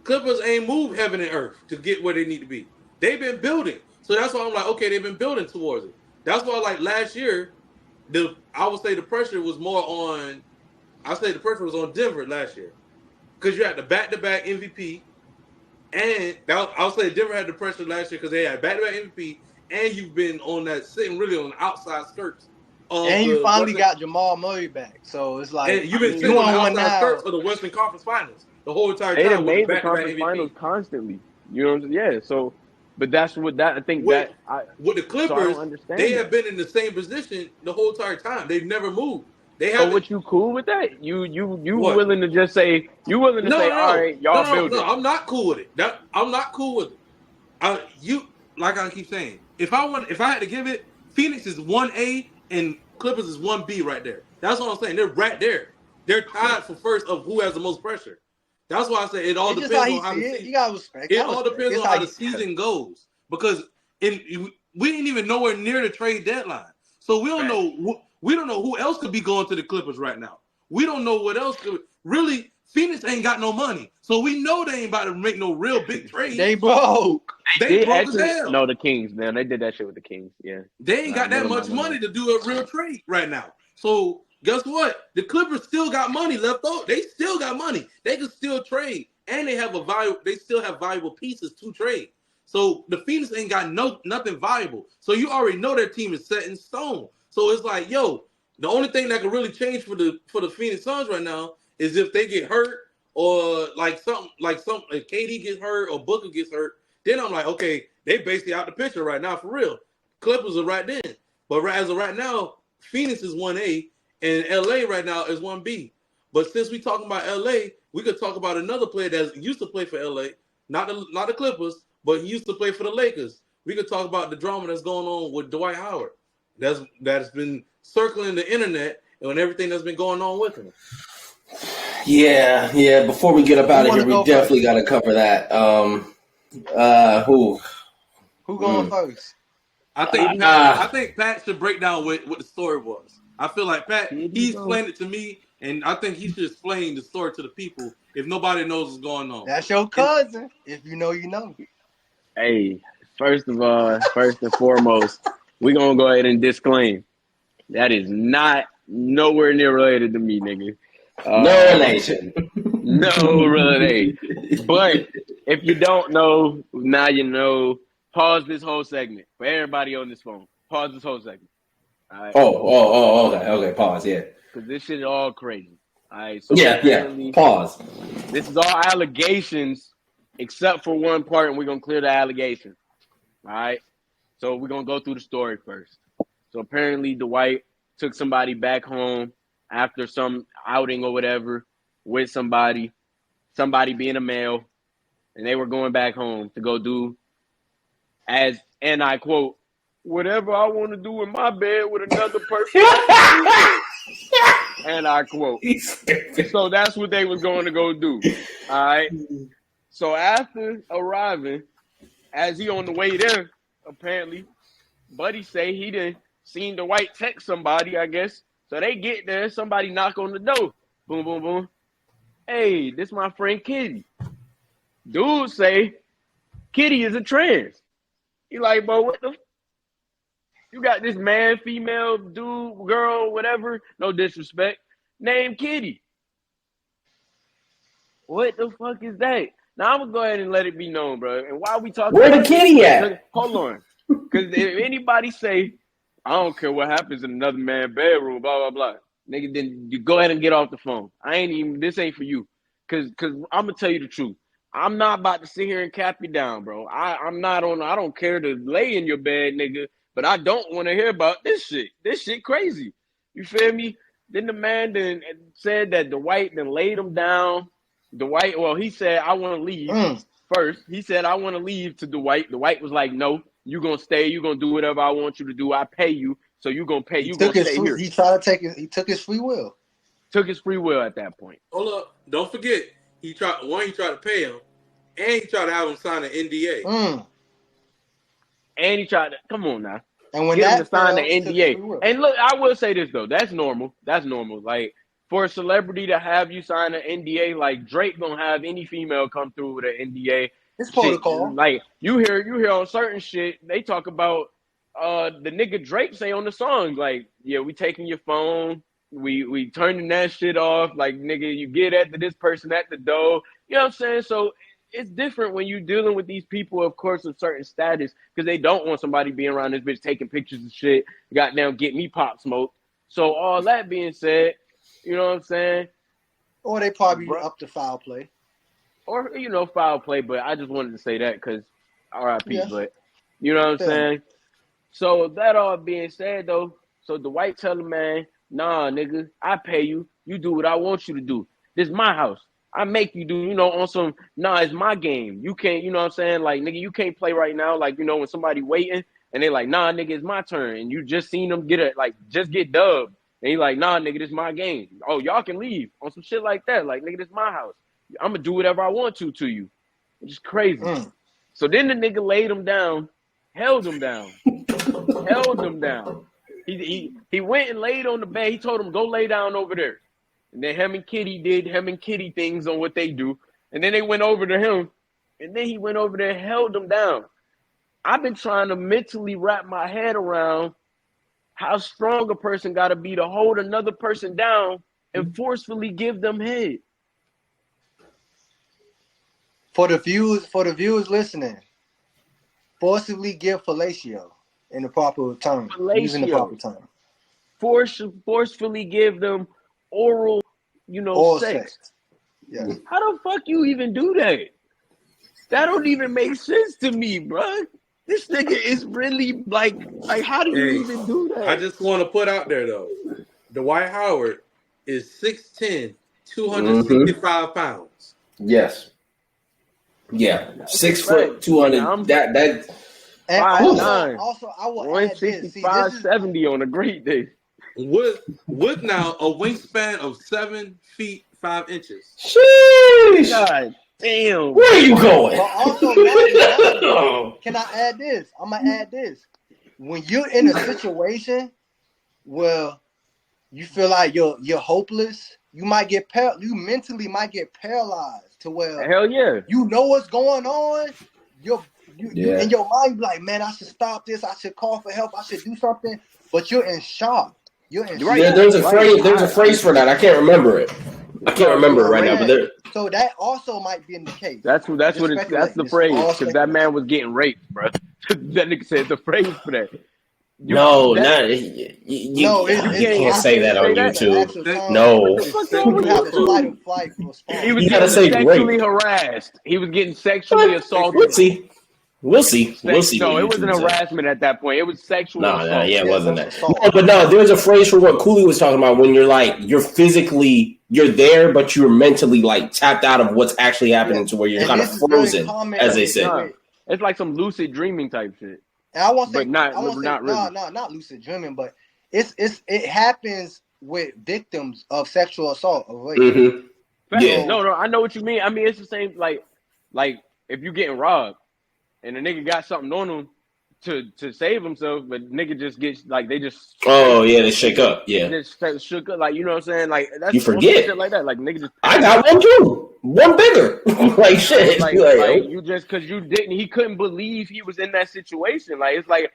Clippers ain't moved heaven and earth to get where they need to be. They've been building. So that's why I'm like, okay, they've been building towards it. That's why, like, last year, I would say the pressure was more on Denver last year. Because you had the back-to-back MVP. And I would say Denver had the pressure last year because they had back-to-back MVP. And you've been on that, sitting really on the outside skirts. And you finally got Jamal Murray back. So it's like, and you've been sitting on the outside skirts of the Western Conference Finals the whole entire time. They have made the conference finals constantly. You know what I'm saying? Yeah, so... But that's what that I think with the Clippers, they have been in the same position the whole entire time. They've never moved. So what, you cool with that? You willing to just say all right, y'all build it. No, I'm not cool with it. I'm not cool with it. Like I keep saying, if I had to give it, Phoenix is 1A and Clippers is 1B right there. That's what I'm saying. They're right there. They're tied for first of who has the most pressure. That's why I say it all depends on how the season. You gotta respect. It all depends on how the season goes because we ain't even nowhere near the trade deadline, so we don't know. We don't know who else could be going to the Clippers right now. We don't know what else could really. Phoenix ain't got no money, so we know they ain't about to make no real big trade. They broke. They broke as hell. No, the Kings, man, they did that shit with the Kings. Yeah, they ain't got that much money to do a real trade right now. So. Guess what? The Clippers still got money left over. They still got money. They can still trade, and they have They still have valuable pieces to trade. So the Phoenix ain't got nothing viable. So you already know their team is set in stone. So it's like, yo, the only thing that can really change for the Phoenix Suns right now is if they get hurt or if KD gets hurt or Booker gets hurt. Then I'm like, okay, they basically out the picture right now for real. Clippers are right then. But as of right now, Phoenix is 1A and LA right now is 1B. But since we talking about LA, we could talk about another player that used to play for LA, not the Clippers, but he used to play for the Lakers. We could talk about the drama that's going on with Dwight Howard. That's been circling the internet and everything that's been going on with him. Yeah. Before we get up out of here, we definitely got to cover that. Who going first? I think Pat should break down what the story was. I feel like Pat, he explained it to me, and I think he should explain the story to the people if nobody knows what's going on. That's your cousin. If you know, you know. Hey, first and foremost, we're going to go ahead and disclaim. That is not nowhere near related to me, nigga. No relation. No relation. But if you don't know, now you know. Pause this whole segment for everybody on this phone. Pause this whole segment. All right? Okay. Pause. Yeah. Because this shit is all crazy. All right. So Pause. This is all allegations, except for one part, and we're gonna clear the allegations. All right. So we're gonna go through the story first. So apparently, Dwight took somebody back home after some outing or whatever with somebody being a male, and they were going back home to go do. And I quote, whatever I want to do in my bed with another person. And I quote. So that's what they was going to go do. All right. So after arriving, as he on the way there, apparently, Buddy say he done seen Dwight text somebody, I guess. So they get there, somebody knock on the door. Boom, boom, boom. Hey, this my friend Kitty. Dude say Kitty is a trans. He like, bro, what the? You got this man, female, dude, girl, whatever. No disrespect. Named Kitty. What the fuck is that? Now I'm gonna go ahead and let it be known, bro. And why we talking? Where the Kitty at? Hold on, because if anybody say, I don't care what happens in another man's bedroom, blah blah blah, nigga, then you go ahead and get off the phone. This ain't for you, because I'm gonna tell you the truth. I'm not about to sit here and cap you down, bro. I don't care to lay in your bed, nigga, but I don't want to hear about this shit. This shit crazy. You feel me? Then the man then said that Dwight then laid him down. Dwight, well, he said, I want to leave first. He said, I want to leave to Dwight. Dwight was like, no, you going to stay. You going to do whatever I want you to do. I pay you, so you going to pay. You going to stay here. He tried to take it. He took his free will. Took his free will at that point. Hold up. Don't forget. He tried to pay him, and he tried to have him sign an NDA. And he tried to come on now. And when get that him to sign the NDA. And look, I will say this though, that's normal. That's normal. Like for a celebrity to have you sign an NDA, like Drake gonna have any female come through with an NDA. It's protocol. Like you hear on certain shit, they talk about the nigga Drake say on the song, like, yeah, we taking your phone. We turning that shit off. Like, nigga, you get at this person at the door. You know what I'm saying? So it's different when you're dealing with these people, of course, of certain status, because they don't want somebody being around this bitch taking pictures and shit. Goddamn, get me pop smoke. So all that being said, you know what I'm saying? Or they probably up to foul play. Or, foul play, but I just wanted to say that because RIP, but you know what I'm saying? So that all being said, though, so Dwight tell the man, nah, nigga, I pay you. You do what I want you to do. This is my house. I make you do, on some, nah, it's my game. You can't, you know what I'm saying? Like, nigga, you can't play right now. Like, when somebody waiting and they like, nah, nigga, it's my turn. And you just seen them just get dubbed. And he like, nah, nigga, this is my game. Oh, y'all can leave on some shit like that. Like, nigga, this is my house. I'm going to do whatever I want to you. It's just crazy. So then the nigga laid him down, held him down. He went and laid on the bed. He told him, go lay down over there. And then him and Kitty things on what they do. And then they went over to him. And then he went over there and held him down. I've been trying to mentally wrap my head around how strong a person got to be to hold another person down and forcefully give them head. For the viewers listening, forcibly give fellatio in the proper term. Using the proper term. Forcefully give them oral, sex. Yeah. How the fuck you even do that? That don't even make sense to me, bro. This nigga is really like how do you even do that? I just want to put out there though, Dwight Howard is 6'10", 265 pounds. Yes. Yeah. 6 foot 200. That and 5'9". Also, I will add this. See, 70 on a great day. With now a wingspan of 7 feet 5 inches. Sheesh. God damn. Where are you going? But also, can I add this? I'm gonna add this. When you're in a situation where you feel like you're hopeless, you mentally might get paralyzed to where hell yeah, you know what's going on. You in your mind, you be like, man, I should stop this. I should call for help. I should do something. But you're in shock. You're in shock. Yeah, there's a phrase for that. I can't remember it. I can't remember it right now. But so that also might be in the case. That's the phrase, because that man was getting raped, bro. That nigga said the phrase for that. You can't say that on YouTube. No. He was getting sexually harassed. He was getting sexually assaulted. We'll see. No, it wasn't harassment at that point. It was sexual assault. No, it wasn't that. No, but no, there's a phrase for what Cooley was talking about when you're physically, you're there, but you're mentally like tapped out of what's actually happening to where you're kind of frozen, as they said. It's like some lucid dreaming type shit. And I won't say, but not really. not lucid dreaming, but it happens with victims of sexual assault. Mm-hmm. Yeah. No, I know what you mean. I mean, it's the same, like if you're getting robbed and the nigga got something on him to save himself, but nigga just gets they shake up. Yeah. Just shook up, like, you know what I'm saying? Like, that's you forget shit like that. Like, nigga just, I got one too. One bigger. Like shit. Like you just, cause you didn't, he couldn't believe he was in that situation. Like, it's like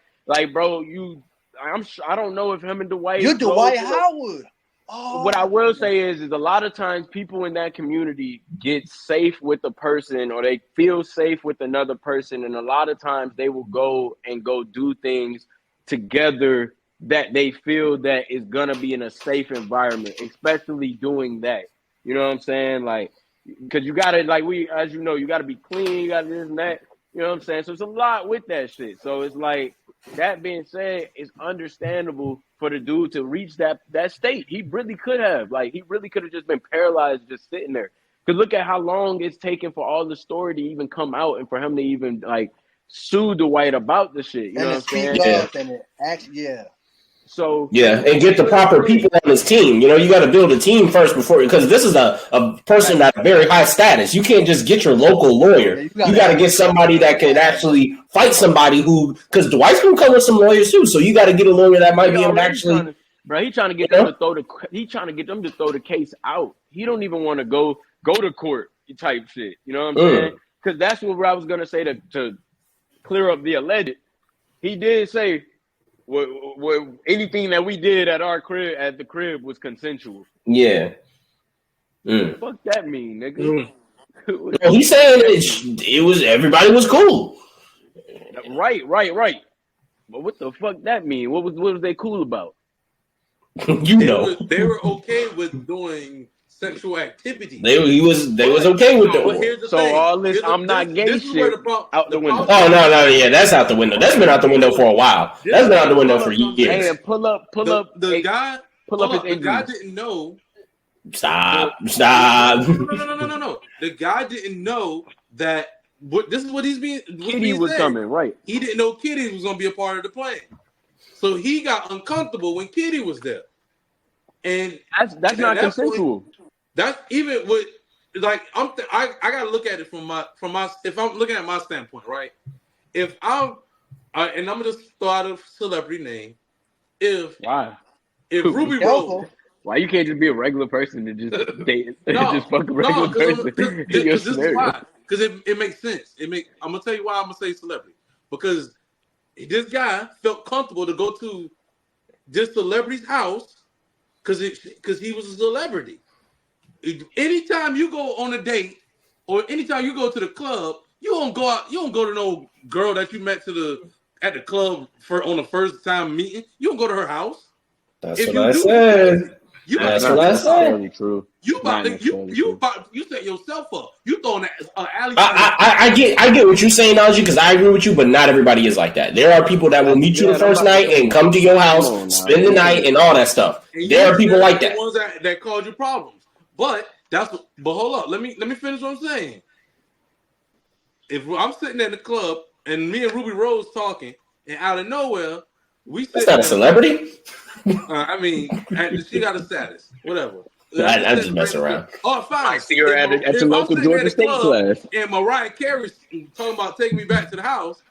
bro, I don't know if him and Dwight. You're Dwight Howard. Oh. What I will say is a lot of times people in that community get safe with a person, or they feel safe with another person, and a lot of times they will go do things together that they feel that is gonna be in a safe environment, especially doing that. You know what I'm saying? Like, because you gotta, like, as you know, you gotta be clean, you gotta this and that. You know what I'm saying? So it's a lot with that shit. So it's like, that being said, it's understandable for the dude to reach that state. He really could have. Like, he really could have just been paralyzed just sitting there. Because look at how long it's taken for all the story to even come out and for him to even, like, sue Dwight about the shit. You know what I'm saying? So and get the proper people on his team. You know, you got to build a team first because this is a person at a very high status. You can't just get your local lawyer. You got to get somebody that can actually fight somebody because Dwight's gonna come with some lawyers too. So you got to get a lawyer that might be able to actually. He's trying to get them to throw the case out. He don't even want to go to court type shit. You know what I'm saying? Because that's what I was gonna say to clear up the alleged. He did say. Anything that we did at the crib was consensual. Yeah. Fuck that mean, nigga. Well, he's saying it was everybody was cool. Right. But what the fuck that mean? What was they cool about? They were okay with doing sexual activity. They was okay with it. So all this I'm not gay shit out the window. Oh no, that's out the window. That's been out the window for a while. That's been out the window for years. Hey, pull up. The guy didn't know. Stop. No. The guy didn't know that. This is what he's being. Kitty was coming, right? He didn't know Kitty was going to be a part of the plan, so he got uncomfortable when Kitty was there, and that's not consensual. That's even with, like, I gotta look at it from my if I'm looking at my standpoint, right? If and I'm gonna just throw out a celebrity name. If Ruby Rose, why you can't just be a regular person and just date just fuck a regular person? This is why. Because it makes sense. I'm gonna tell you why I'm gonna say celebrity, because this guy felt comfortable to go to this celebrity's house because he was a celebrity. Anytime you go on a date or anytime you go to the club, You don't go out. You don't go to no girl that you met at the club on the first time meeting. You don't go to her house. That's what I said. That's what I said. True. You set yourself up. You throwing an alley. I get what you're saying, Najee, because I agree with you, but not everybody is like that. There are people that will meet you the first night and come to your house, spend the night, and all that stuff. There are people like that. The ones that cause you problems. But hold up. Let me finish what I'm saying. If I'm sitting at the club and me and Ruby Rose talking, and out of nowhere that's not a celebrity. I mean, she got a status, whatever. I'm just messing around. Oh, fine. I see her at your local Georgia State class. And Mariah Carey's talking about taking me back to the house,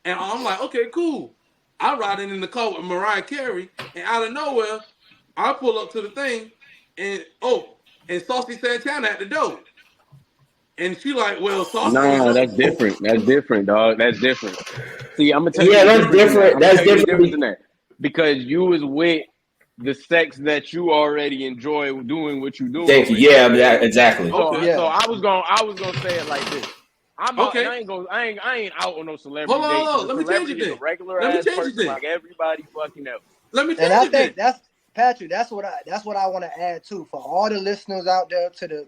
and I'm like, okay, cool. I'm riding in the car with Mariah Carey, and out of nowhere, I pull up to the thing, and Saucy Santana at the door. And she like, well, Saucy. No, that's different. That's different, dog. That's different. See, I'm gonna tell you. Yeah, that's different. That's different than that. Because you was with the sex that you already enjoy doing what you do. Thank you. Yeah, exactly. So I was gonna say it like this. I ain't out on no celebrity. Hold on. Let me change it then. Regular ass person like everybody fucking else. Let me change it. And I think that's Patrick. That's what I want to add too for all the listeners out there to the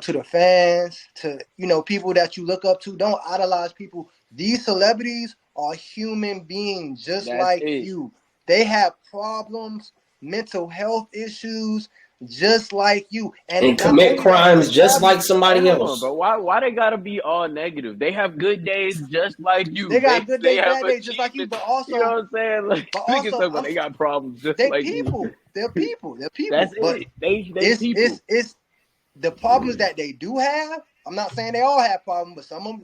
to the fans, to people that you look up to. Don't idolize people. These celebrities are human beings just like you. They have problems, mental health issues, just like you, and commit crimes just like somebody else. But why they gotta be all negative? They have good days just like you. They got good days, bad days just like you. But also, you know what I'm saying? Like, niggas talk about they got problems just like people. you. They're people. That's but it. They people. It's the problems that they do have. I'm not saying they all have problems, but some of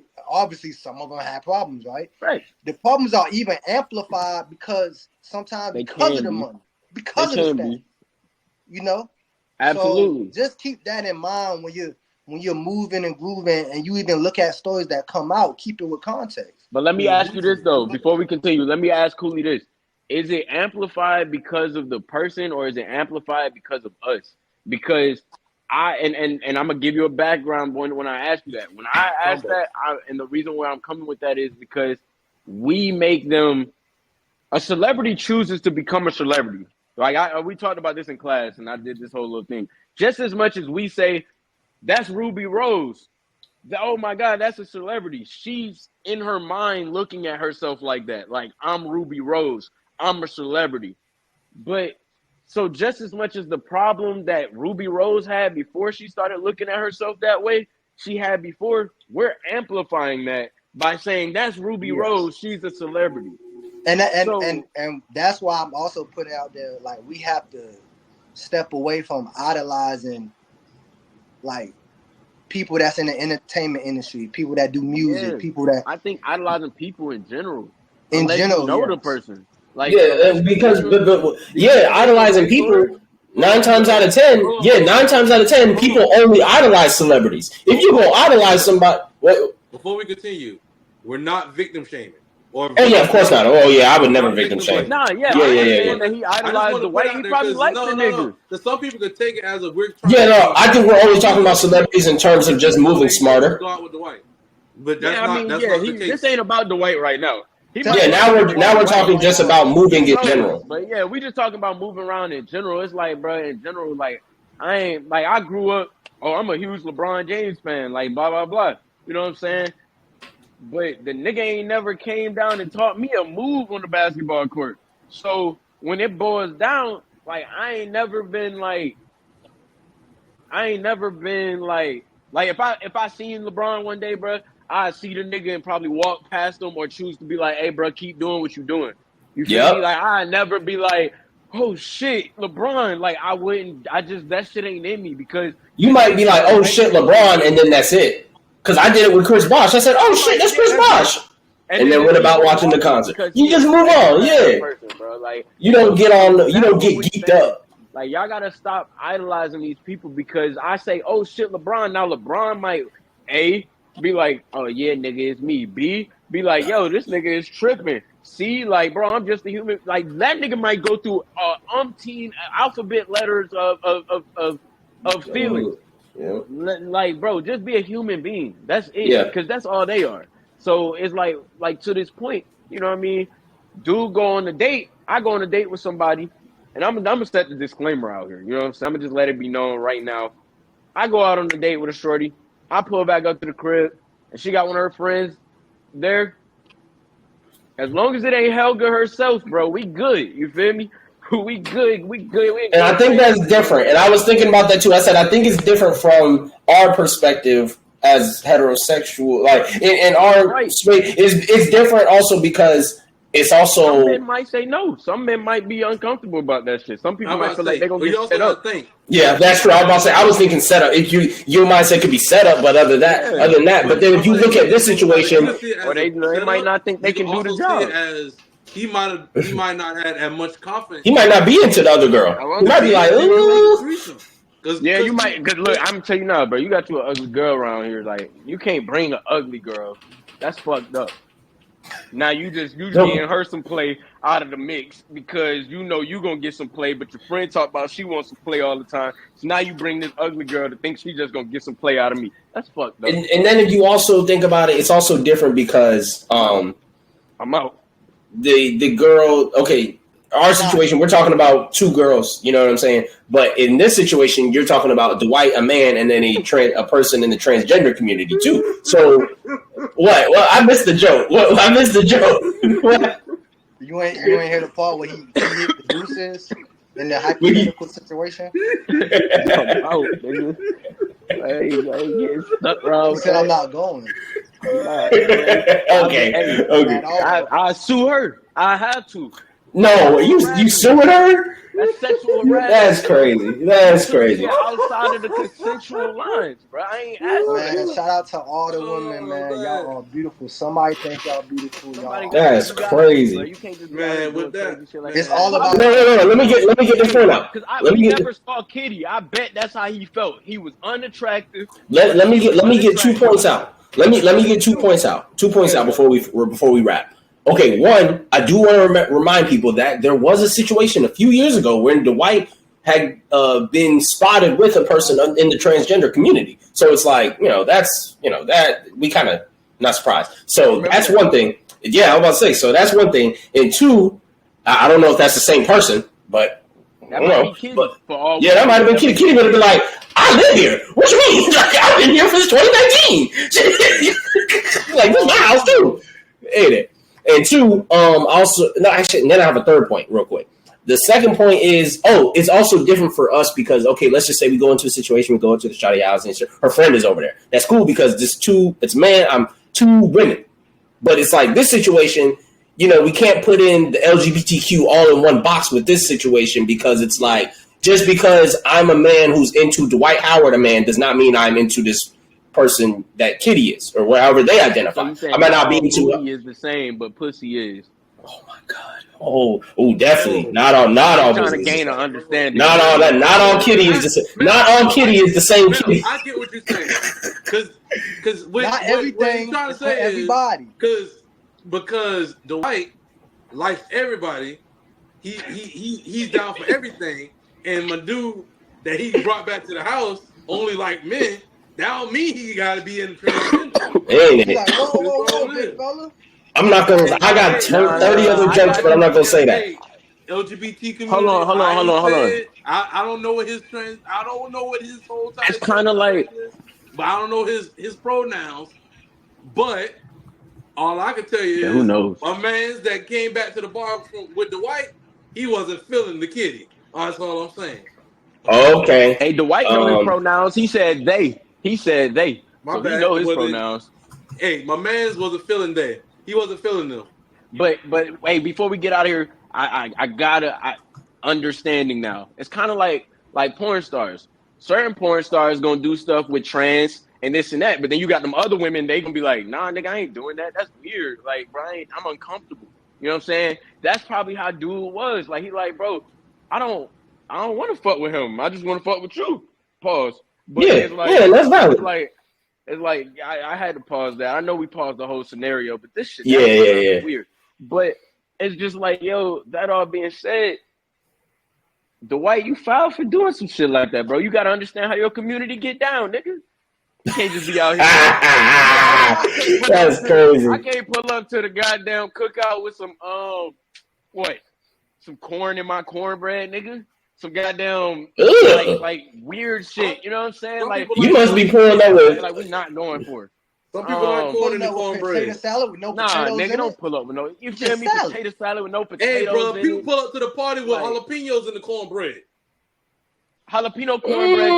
them have problems, right? Right. The problems are even amplified because sometimes because of the money, because of the staff. Absolutely. So just keep that in mind when you're moving and grooving, and you even look at stories that come out. Keep it with context. But let me ask you this though, before we continue. Let me ask Cooley this: is it amplified because of the person, or is it amplified because of us? Because and I'm gonna give you a background when I ask you that. When I ask that, and the reason why I'm coming with that is because we make them. A celebrity chooses to become a celebrity. Like we talked about this in class, and I did this whole little thing. Just as much as we say, that's Ruby Rose. Oh my God, that's a celebrity. She's in her mind looking at herself like that. Like, I'm Ruby Rose. I'm a celebrity. But so just as much as the problem that Ruby Rose had before she started looking at herself that way, she had before, we're amplifying that by saying that's Ruby Rose. She's a celebrity. And that's why I'm also putting out there, like, we have to step away from idolizing, like, people that's in the entertainment industry, people that do music, people that... I think idolizing people in general. You know the person. Like, because idolizing people, 9 times out of 10, people only idolize celebrities. If you go idolize somebody... Before we continue, we're not victim shaming. Of course not. Oh, yeah, I would never victim shame. Nah, yeah. That he idolized the way he probably likes the nigga. No. Some people could take it as a weird. I think we're always talking about celebrities in terms of just moving smarter. Go out with Dwight, but that's not the case. This ain't about Dwight right now. Now we're talking just about moving in general. But yeah, we just talking about moving around in general. It's like, bro, in general, like I grew up. Oh, I'm a huge LeBron James fan. Like, blah blah blah. You know what I'm saying? But the nigga ain't never came down and taught me a move on the basketball court. So when it boils down, like, I ain't never been like if I seen LeBron one day, bro, I'd see the nigga and probably walk past him or choose to be like, hey, bro, keep doing what you doing. You feel me? Like, I'd never be like, oh shit, LeBron. Like, that shit ain't in me, because you might be like, oh shit, LeBron, and then that's it. Because I did it with Chris Bosh. I said, oh, shit, that's Chris Bosh. And then went about watching the concert. You just move on, you don't get geeked up. Like, y'all got to stop idolizing these people, because I say, oh, shit, LeBron. Now, LeBron might, A, be like, oh, yeah, nigga, it's me. B, be like, yo, this nigga is tripping. C, like, bro, I'm just a human. Like, that nigga might go through umpteen alphabet letters of feelings. Yeah. Like, bro, just be a human being. That's it. Yeah. Because that's all they are. So it's like to this point, you know what I mean? Dude go on a date. I go on a date with somebody, and I'm gonna set the disclaimer out here. You know what I'm saying? I'm gonna just let it be known right now. I go out on a date with a shorty. I pull back up to the crib, and she got one of her friends there. As long as it ain't Helga herself, bro, we good. You feel me? We good. We good. And I think that's different. And I was thinking about that too. I said I think it's different from our perspective as heterosexual. Like in our space, it's different also because it's also some men might say no. Some men might be uncomfortable about that shit. Some people might feel like they're gonna get set up. Yeah, that's true. I was about to say I was thinking setup. If your mindset could be set up, but other than that, but then if you look at this situation, or they might not think they can do the job. He might not have as much confidence. He might not be into the other girl. He might be like, ooh. Yeah, you might. Cause look, I'm telling you now, bro. You got you an ugly girl around here. Like, you can't bring an ugly girl. That's fucked up. Now you just getting her some play out of the mix because you know you gonna get some play, but your friend talk about she wants some play all the time. So now you bring this ugly girl to think she just gonna get some play out of me. That's fucked up. And then if you also think about it, it's also different because I'm out. The girl, okay, our situation, we're talking about two girls, you know what I'm saying? But in this situation, you're talking about Dwight, a man, and then a person in the transgender community too. So what? Well, I missed the joke. I missed the joke. What? You ain't hear the part where he hit the deuces in the hypothetical situation? I'm out, nigga. Hey, getting stuck around. He said, "I'm not going." Okay. I sue her. I have to. No, you suing her? That's sexual harassment. That's crazy. That's crazy. Outside of the consensual lines, bro. I ain't asking. Man, shout out to all the women, man. Y'all are beautiful. Somebody think y'all beautiful. Y'all. That's crazy. You can't just with that. It's all about. No. Let me get this point out. Because I never saw Kitty. I bet that's how he felt. He was unattractive. Let me get 2 points out. Let me get 2 points out. 2 points out before we wrap. Okay, one, I do want to remind people that there was a situation a few years ago when Dwight had been spotted with a person in the transgender community. So it's like, that we kind of not surprised. So that's one thing. Yeah, I was about to say. So that's one thing. And two, I don't know if that's the same person, but I don't know. But, yeah, that might have been Kitty. Kitty would have been like, I live here. What you mean? Like, I've been here since 2019. Like, this is my house too. Ain't it? And two, then I have a third point real quick. The second point is, it's also different for us because, okay, let's just say we go into a situation, we go into the shawty house and her friend is over there. That's cool because it's man, I'm two women. But it's like this situation, we can't put in the LGBTQ all in one box with this situation because it's like, just because I'm a man who's into Dwight Howard, a man, does not mean I'm into this person that Kitty is, or however they identify. So I might not be into it. Is the same, but pussy is. Oh my god! Oh, definitely not all. Trying to gain an understanding. Not all that. Not all Kitty is the same. Not all Kitty is the same Kitty. I get what you're saying, because not everything. What trying to say everybody. Because Dwight likes everybody. He's down for everything, and my dude that he brought back to the house only like men. That don't mean he gotta be in the transgender. Ain't it? Like, whoa, big fella. I'm not gonna. I got 30 other jokes, but I'm not gonna say that. LGBT community. Hold on. I don't know what his trans. I don't know what his whole time. It's kind of like, but I don't know his pronouns. But all I can tell you is, who knows? A man that came back to the bar with Dwight, he wasn't feeling the Kitty. That's all I'm saying. Okay. Hey, Dwight know his pronouns. He said they. He said they. My so bad. He know his pronouns. Hey, my man's wasn't feeling they. He wasn't feeling them. But hey, before we get out of here, I gotta understanding now. It's kind of like porn stars. Certain porn stars gonna do stuff with trans and this and that, but then you got them other women. They gonna be like, nah, nigga, I ain't doing that. That's weird. Like, Brian, I'm uncomfortable. You know what I'm saying? That's probably how dude was. Like, he like, bro, I don't want to fuck with him. I just want to fuck with you. Pause. But it's that's valid. It's like I had to pause that. I know we paused the whole scenario, but this shit yeah. weird. But it's just like, yo, that all being said, Dwight, you foul for doing some shit like that, bro. You gotta understand how your community get down, nigga. You can't just be out here. That's crazy. I can't pull up to the goddamn cookout with some some corn in my cornbread, nigga. Some goddamn like weird shit. You know what I'm saying? Like you must be pulling up with like we not going for it. Some people like corn in the cornbread. Potato salad with no Nah, potatoes nigga, in don't it. pull up with no. You feel Just me? salad. Potato salad with no potatoes. Hey, bro, in people it. pull up to the party with Like- jalapenos in the cornbread. Jalapeno cornbread.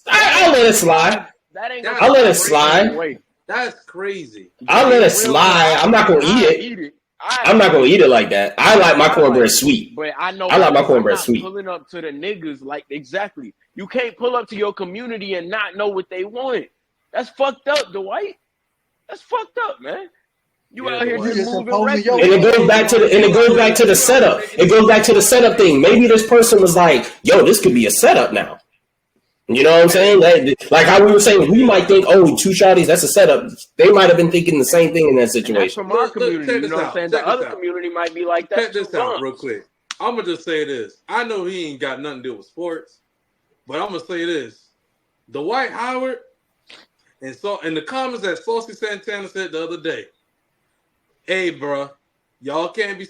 I'll let it slide. That ain't. I'll let it slide. Wait. That's crazy. I'll let it slide. I'm not gonna eat it. I'm not gonna eat it like that. I like my cornbread sweet. But I know I like my cornbread I'm not sweet. Pulling up to the niggas like exactly. You can't pull up to your community and not know what they want. That's fucked up, Dwight. That's fucked up, man. You Yeah, out here Dwight. just You're moving supposed to- reckless. And it goes back to the setup. It goes back to the setup thing. Maybe this person was like, "Yo, this could be a setup now." You know what I'm saying? Like how we were saying, we might think, "Oh, two shawties, that's a setup." They might have been thinking the same thing in that That's situation. from our Look, community. check You this know what I'm out. saying? Check The other this out. community might be like that. Check this too. out real quick. I'm gonna just say this. I know he ain't got nothing to do with sports, but I'm gonna say this: Dwight Howard, and so in the comments that Saucy Santana said the other day, "Hey, bro, y'all can't be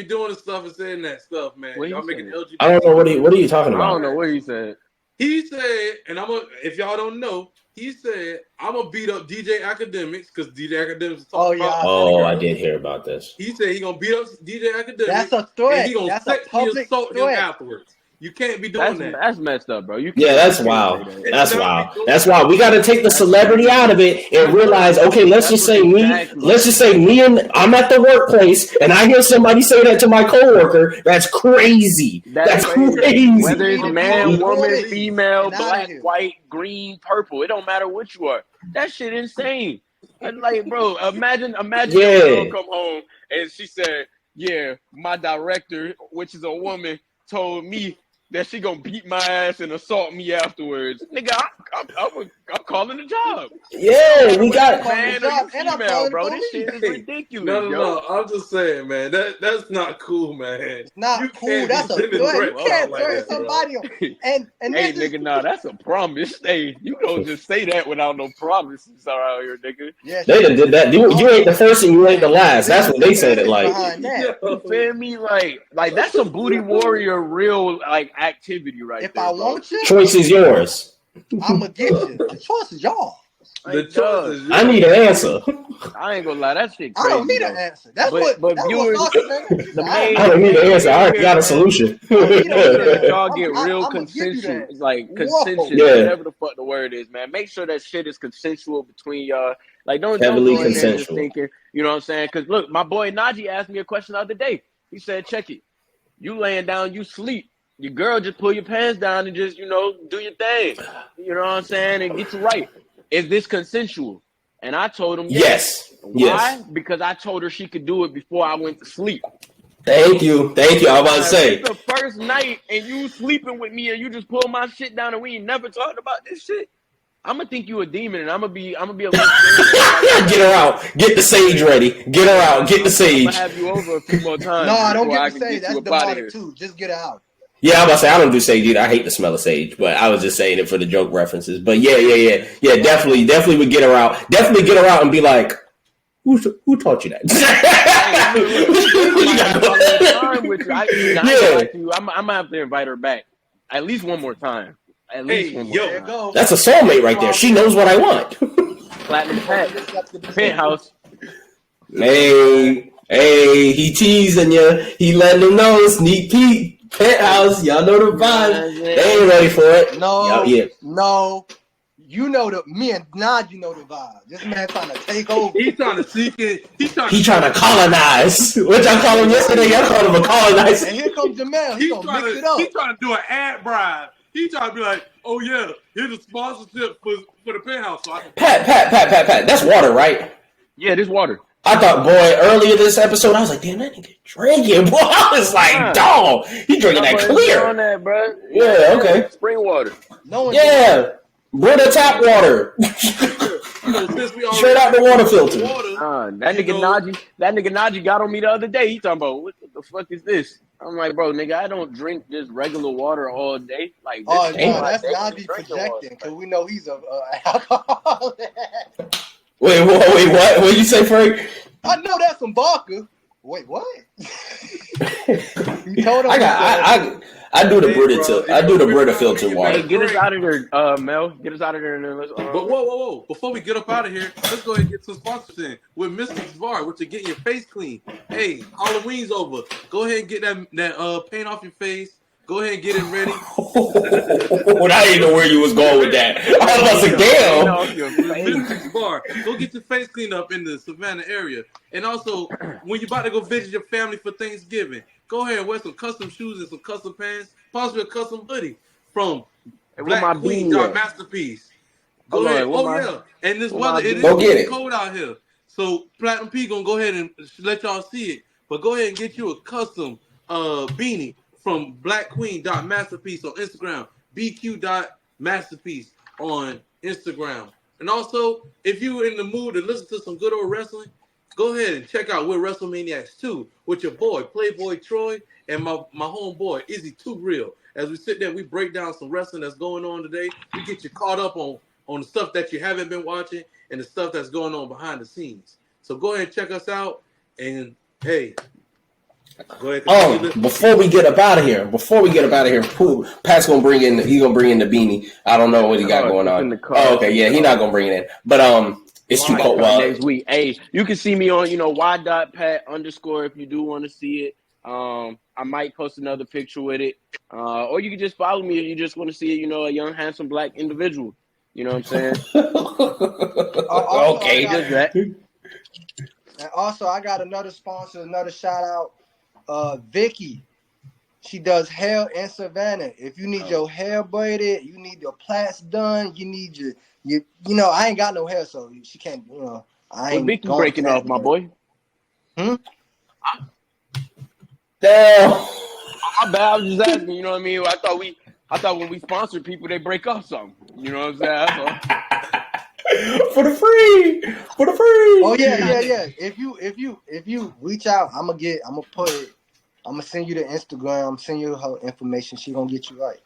doing this stuff and saying that stuff, man. What he Y'all making saying? LGBT." I don't know what are you talking I about? don't know what he said. He said, and if y'all don't know, he said, "I'm gonna beat up DJ Academics because DJ Academics is talking Oh, yeah. about." Oh, I did hear about this. He said he gonna beat up DJ Academics. That's a And threat. he gonna That's a sexually public assault him threat. afterwards. You can't be doing that. That's messed up, bro. You can't, Yeah, that's you can't wild. say that. That's wild. That's wild. We got to take the celebrity out of it and realize, okay, let's just say me and I'm at the workplace and I hear somebody say that to my coworker. That's crazy. That's crazy. Whether it's man, woman, female, Get outta black, here. white, green, purple, it don't matter what you are. That shit insane. And like, bro, imagine Yeah. your girl come home and she said, "Yeah, my director, which is a woman, told me that she gonna beat my ass and assault me afterwards." Nigga, I'm calling the job. Yeah, we got. Man, or you And I'm female, calling bro. the This shit is police. ridiculous, No. yo. I'm just saying, man. That's not cool, man. It's not You cool. can't That's be a sending threat. You threats can't out like threaten that, bro. somebody. And Hey, this is- nigga, nah, that's a promise. Hey, you don't just say that without no promises out here, nigga. Yeah, They done did that. You ain't the first and you ain't the last. That's what they said it like. behind that. You feel me? Like that's a booty warrior real like activity right If there. I bro. want you, Choice is yours. I'm gonna get you. The choice is y'all. The Like, choice is I need an answer. I ain't gonna lie, that shit I crazy. don't need an though. answer. That's But what viewers- Saucy said. the main- I don't need an answer. I already got a solution. Make sure that y'all get I'm- real I'ma give you consensual, that. like Whoa. consensus, Yeah. whatever the fuck the word is, man. Make sure that shit is consensual between y'all. Like, don't Heavily go in there just consensual. thinking, you know what I'm saying? Because look, my boy Najee asked me a question the other day. He said, "Check it. You laying down, you sleep. Your girl just pull your pants down and just, do your thing. You know what I'm saying? And get you right. Is this consensual?" And I told him, Yes. Why? Yes. Because I told her she could do it before I went to sleep. Thank you. I was about to If say. it's the first night and you sleeping with me and you just pull my shit down and we ain't never talked about this shit, I'm gonna think you a demon and I'm gonna be a little scared. Get her out. Get the sage ready. Get her out. Get the I'm sage. gonna have you over a few more times. No, I don't before get can to say you that's up outta demonic here. too. Just get it out. Yeah, I'm about to say I don't do sage either. I hate the smell of sage, but I was just saying it for the joke references. But yeah. Definitely would get her out. Definitely get her out and be like, who taught you that? I'm gonna have to invite her back at least one more time. At least Hey, one more yo. There you time. go. That's a soulmate right there. She knows what I want. Platinum Pat, Penthouse. Hey, he teasing you. He letting them know. Sneak peek. Penthouse. Y'all know the vibe. They ain't ready for it. No, Yeah. no. You know me and Najee know the vibe. This man trying to take over. He's trying to seek it. He trying to colonize. What y'all call him yesterday? Y'all called him a colonizer. And here comes Jamel. He's gonna mix it He's up. trying to do an ad bribe. He's trying to be like, "Oh yeah, here's a sponsorship for the Penthouse." So I can Pat. That's water, right? Yeah, this water. I thought, boy, earlier this episode, I was like, damn, that nigga drinking. Boy, I was like, dog, he drinking that On clear. that, bro. Yeah, okay. Spring water. No one Yeah. Brita tap water. since we already Straight out the water filter. That nigga Najee got on me the other day. He talking about what the fuck is this? I'm like, bro, nigga, I don't drink just regular water all day. Like, Oh this no, is my that's day not be to drink projecting water. because we know he's a alcoholic. Wait, what? What you say, Frank? I know that's some vodka. Wait, what? You told him. I do the Brita filter water. Hey, get us out of there, Mel. Get us out of there. And then let's, But whoa. Before we get up out of here, let's go ahead and get some sponsors in with Mystic Bar, which is getting your face clean. Hey, Halloween's over. Go ahead and get that paint off your face. Go ahead and get it ready. I didn't know where you was going with that. I was like, damn. Mystic Bar. Go get your face cleaned up in the Savannah area. And also, when you're about to go visit your family for Thanksgiving, go ahead and wear some custom shoes and some custom pants, possibly a custom hoodie from Black Queen Masterpiece. Go ahead. Yeah. And this weather, it is cold out here. So Platinum P gonna go ahead and let y'all see it. But go ahead and get you a custom beanie from blackqueen.masterpiece on Instagram, bq.masterpiece on Instagram. And also, if you're in the mood to listen to some good old wrestling, go ahead and check out We're WrestleManiacs 2 with your boy, Playboy Troy, and my homeboy, Izzy Too Real. As we sit there, we break down some wrestling that's going on today. We get you caught up on the stuff that you haven't been watching and the stuff that's going on behind the scenes. So go ahead and check us out. And, hey, go ahead. Before we get up out of here, Pat's gonna bring in the beanie. I don't know what he got going on. Okay, yeah, he's not gonna bring it in. But it's too cold. Next week. Hey, you can see me on, y.pat_ if you do want to see it. I might post another picture with it. Or you can just follow me if you just want to see, a young, handsome black individual. You know what I'm saying? Okay. Just that. And also, I got another sponsor, another shout out. Vicky, she does hair in Savannah. If you need your hair braided, you need your plaits done, you need your I ain't got no hair, so she can't, I ain't Vicky breaking off, my boy. Damn. My bad, I was just asking, you know what I mean? I thought when we sponsored people, they break off something. You know what I'm saying? That's all. For the free. Oh yeah. If you reach out, I'm gonna send you the Instagram, send you her information. She gonna get you right.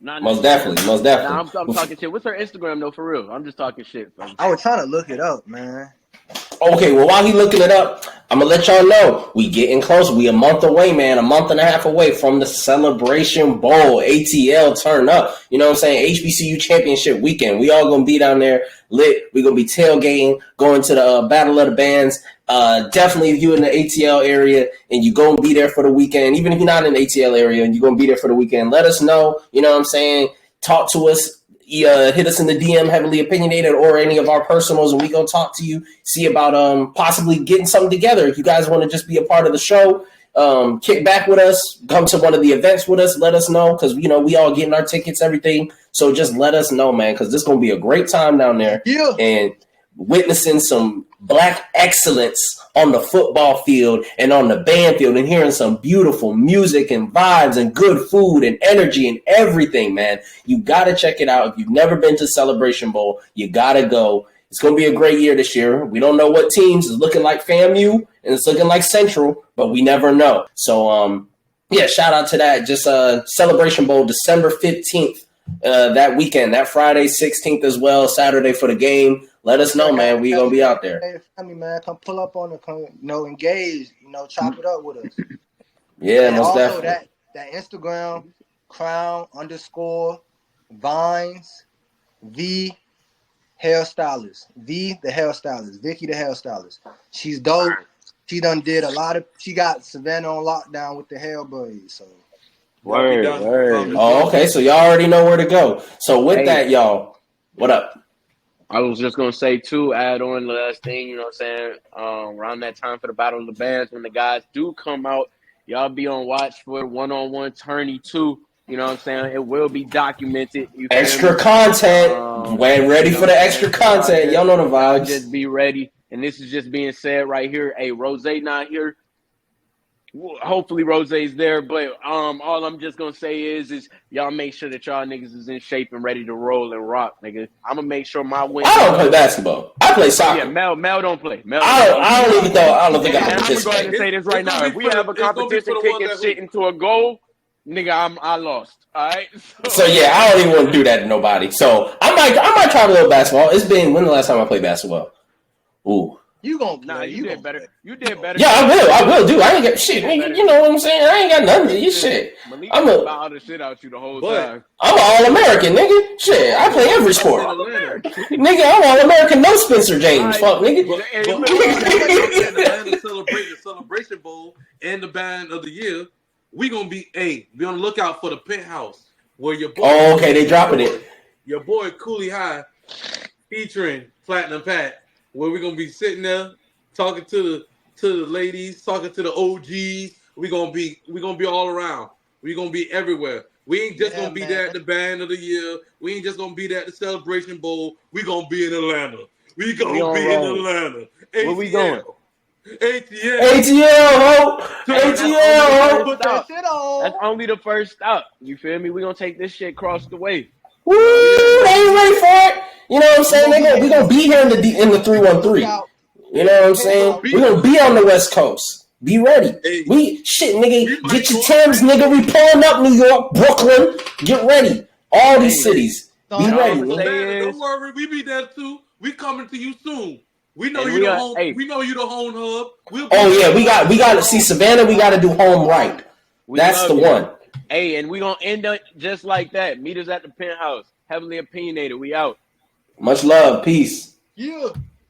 Most definitely. Nah, I'm talking shit. What's her Instagram though? For real, I'm just talking shit. I was trying to look it up, man. Okay, well, while he looking it up, I'm going to let y'all know we getting close. We a month away, man, a month and a half away from the Celebration Bowl. ATL turn up. You know what I'm saying? HBCU Championship weekend. We all going to be down there lit. We're going to be tailgating, going to the Battle of the Bands. Definitely if you're in the ATL area and you're going to be there for the weekend, even if you're not in the ATL area and you're going to be there for the weekend, let us know. You know what I'm saying? Talk to us. Hit us in the DM, Heavily Opinionated, or any of our personals, and we go talk to you, see about possibly getting something together. If you guys want to just be a part of the show, kick back with us, come to one of the events with us, let us know, because, we all getting our tickets, everything. So just let us know, man, because this is going to be a great time down there. Yeah. And witnessing some black excellence on the football field and on the band field and hearing some beautiful music and vibes and good food and energy and everything, man. You got to check it out. If you've never been to Celebration Bowl, you got to go. It's going to be a great year this year. We don't know what teams. It's looking like FAMU and it's looking like Central, but we never know. So, shout out to that. Just Celebration Bowl, December 15th, that weekend, that Friday, 16th as well, Saturday for the game. Let us know, man. We gonna be out there. Hey, family, man, come pull up on it. Come, engage. Chop it up with us. Yeah, and most also definitely. that Instagram crown_vines the hairstylist, the hairstylist, Vicky the hairstylist. She's dope. She done did a lot of. She got Savannah on lockdown with the hair braids. So. Word. Oh, okay. So y'all already know where to go. So with that, y'all, what up? I was just going to say, too, add on the last thing, you know what I'm saying? Around that time for the Battle of the Bands, when the guys do come out, y'all be on watch for one-on-one tourney, too. You know what I'm saying? It will be documented. Extra content. We're ready for the extra content. Y'all know the vibes. Just be ready. And this is just being said right here. Hey, Rose not here. hopefully Rose's there, but all I'm just gonna say is y'all make sure that y'all niggas is in shape and ready to roll and rock, nigga. I'm gonna make sure my win. I don't play basketball. I play soccer. Yeah, Mel don't play. I don't think I I'm participate. gonna go ahead and say this right now. If we have a competition kicking shit into a goal, nigga, I lost. All right. So yeah, I don't even want to do that to nobody. So I might try a little basketball. It's been when the last time I played basketball? Ooh. You gonna Nah, you did better. You did better. Yeah, I will do. I ain't got shit. You know what I'm saying? I ain't got nothing to you shit. I'm gonna bow the shit out you the whole time. I'm an All-American, nigga. Shit, I play every sport. Nigga, I'm All-American, no Spencer James. Fuck, nigga. The celebration bowl and the band of the year, we gonna be on the lookout for the penthouse where your boy. Oh, okay, they dropping it. Your boy Cooley High featuring Platinum Pat. Where we're gonna be sitting there talking to the ladies, talking to the OGs. We're gonna be all around. We're gonna be everywhere. We ain't just gonna be there at the band of the year. We ain't just gonna be there at the Celebration Bowl. We gonna be in Atlanta. We gonna be in Atlanta. Where we going? ATL, ho! ATL, put that shit on. That's only the first stop. You feel me? We gonna take this shit across the way. Woo! They ain't ready for it. You know what I'm saying? We gonna be here in the 313. You know what I'm saying? We gonna be on the West Coast. Be ready. Nigga. Get your Timbs, nigga. We pulling up New York, Brooklyn. Get ready. All these cities. Be ready. Don't worry, we be there too. We coming to you soon. We know you the home. We know you the home hub. We got to see Savannah. We got to do home right. That's the one. Hey, and we gonna end up just like that. Meet us at the penthouse. Heavily opinionated. We out. Much love. Peace. Yeah.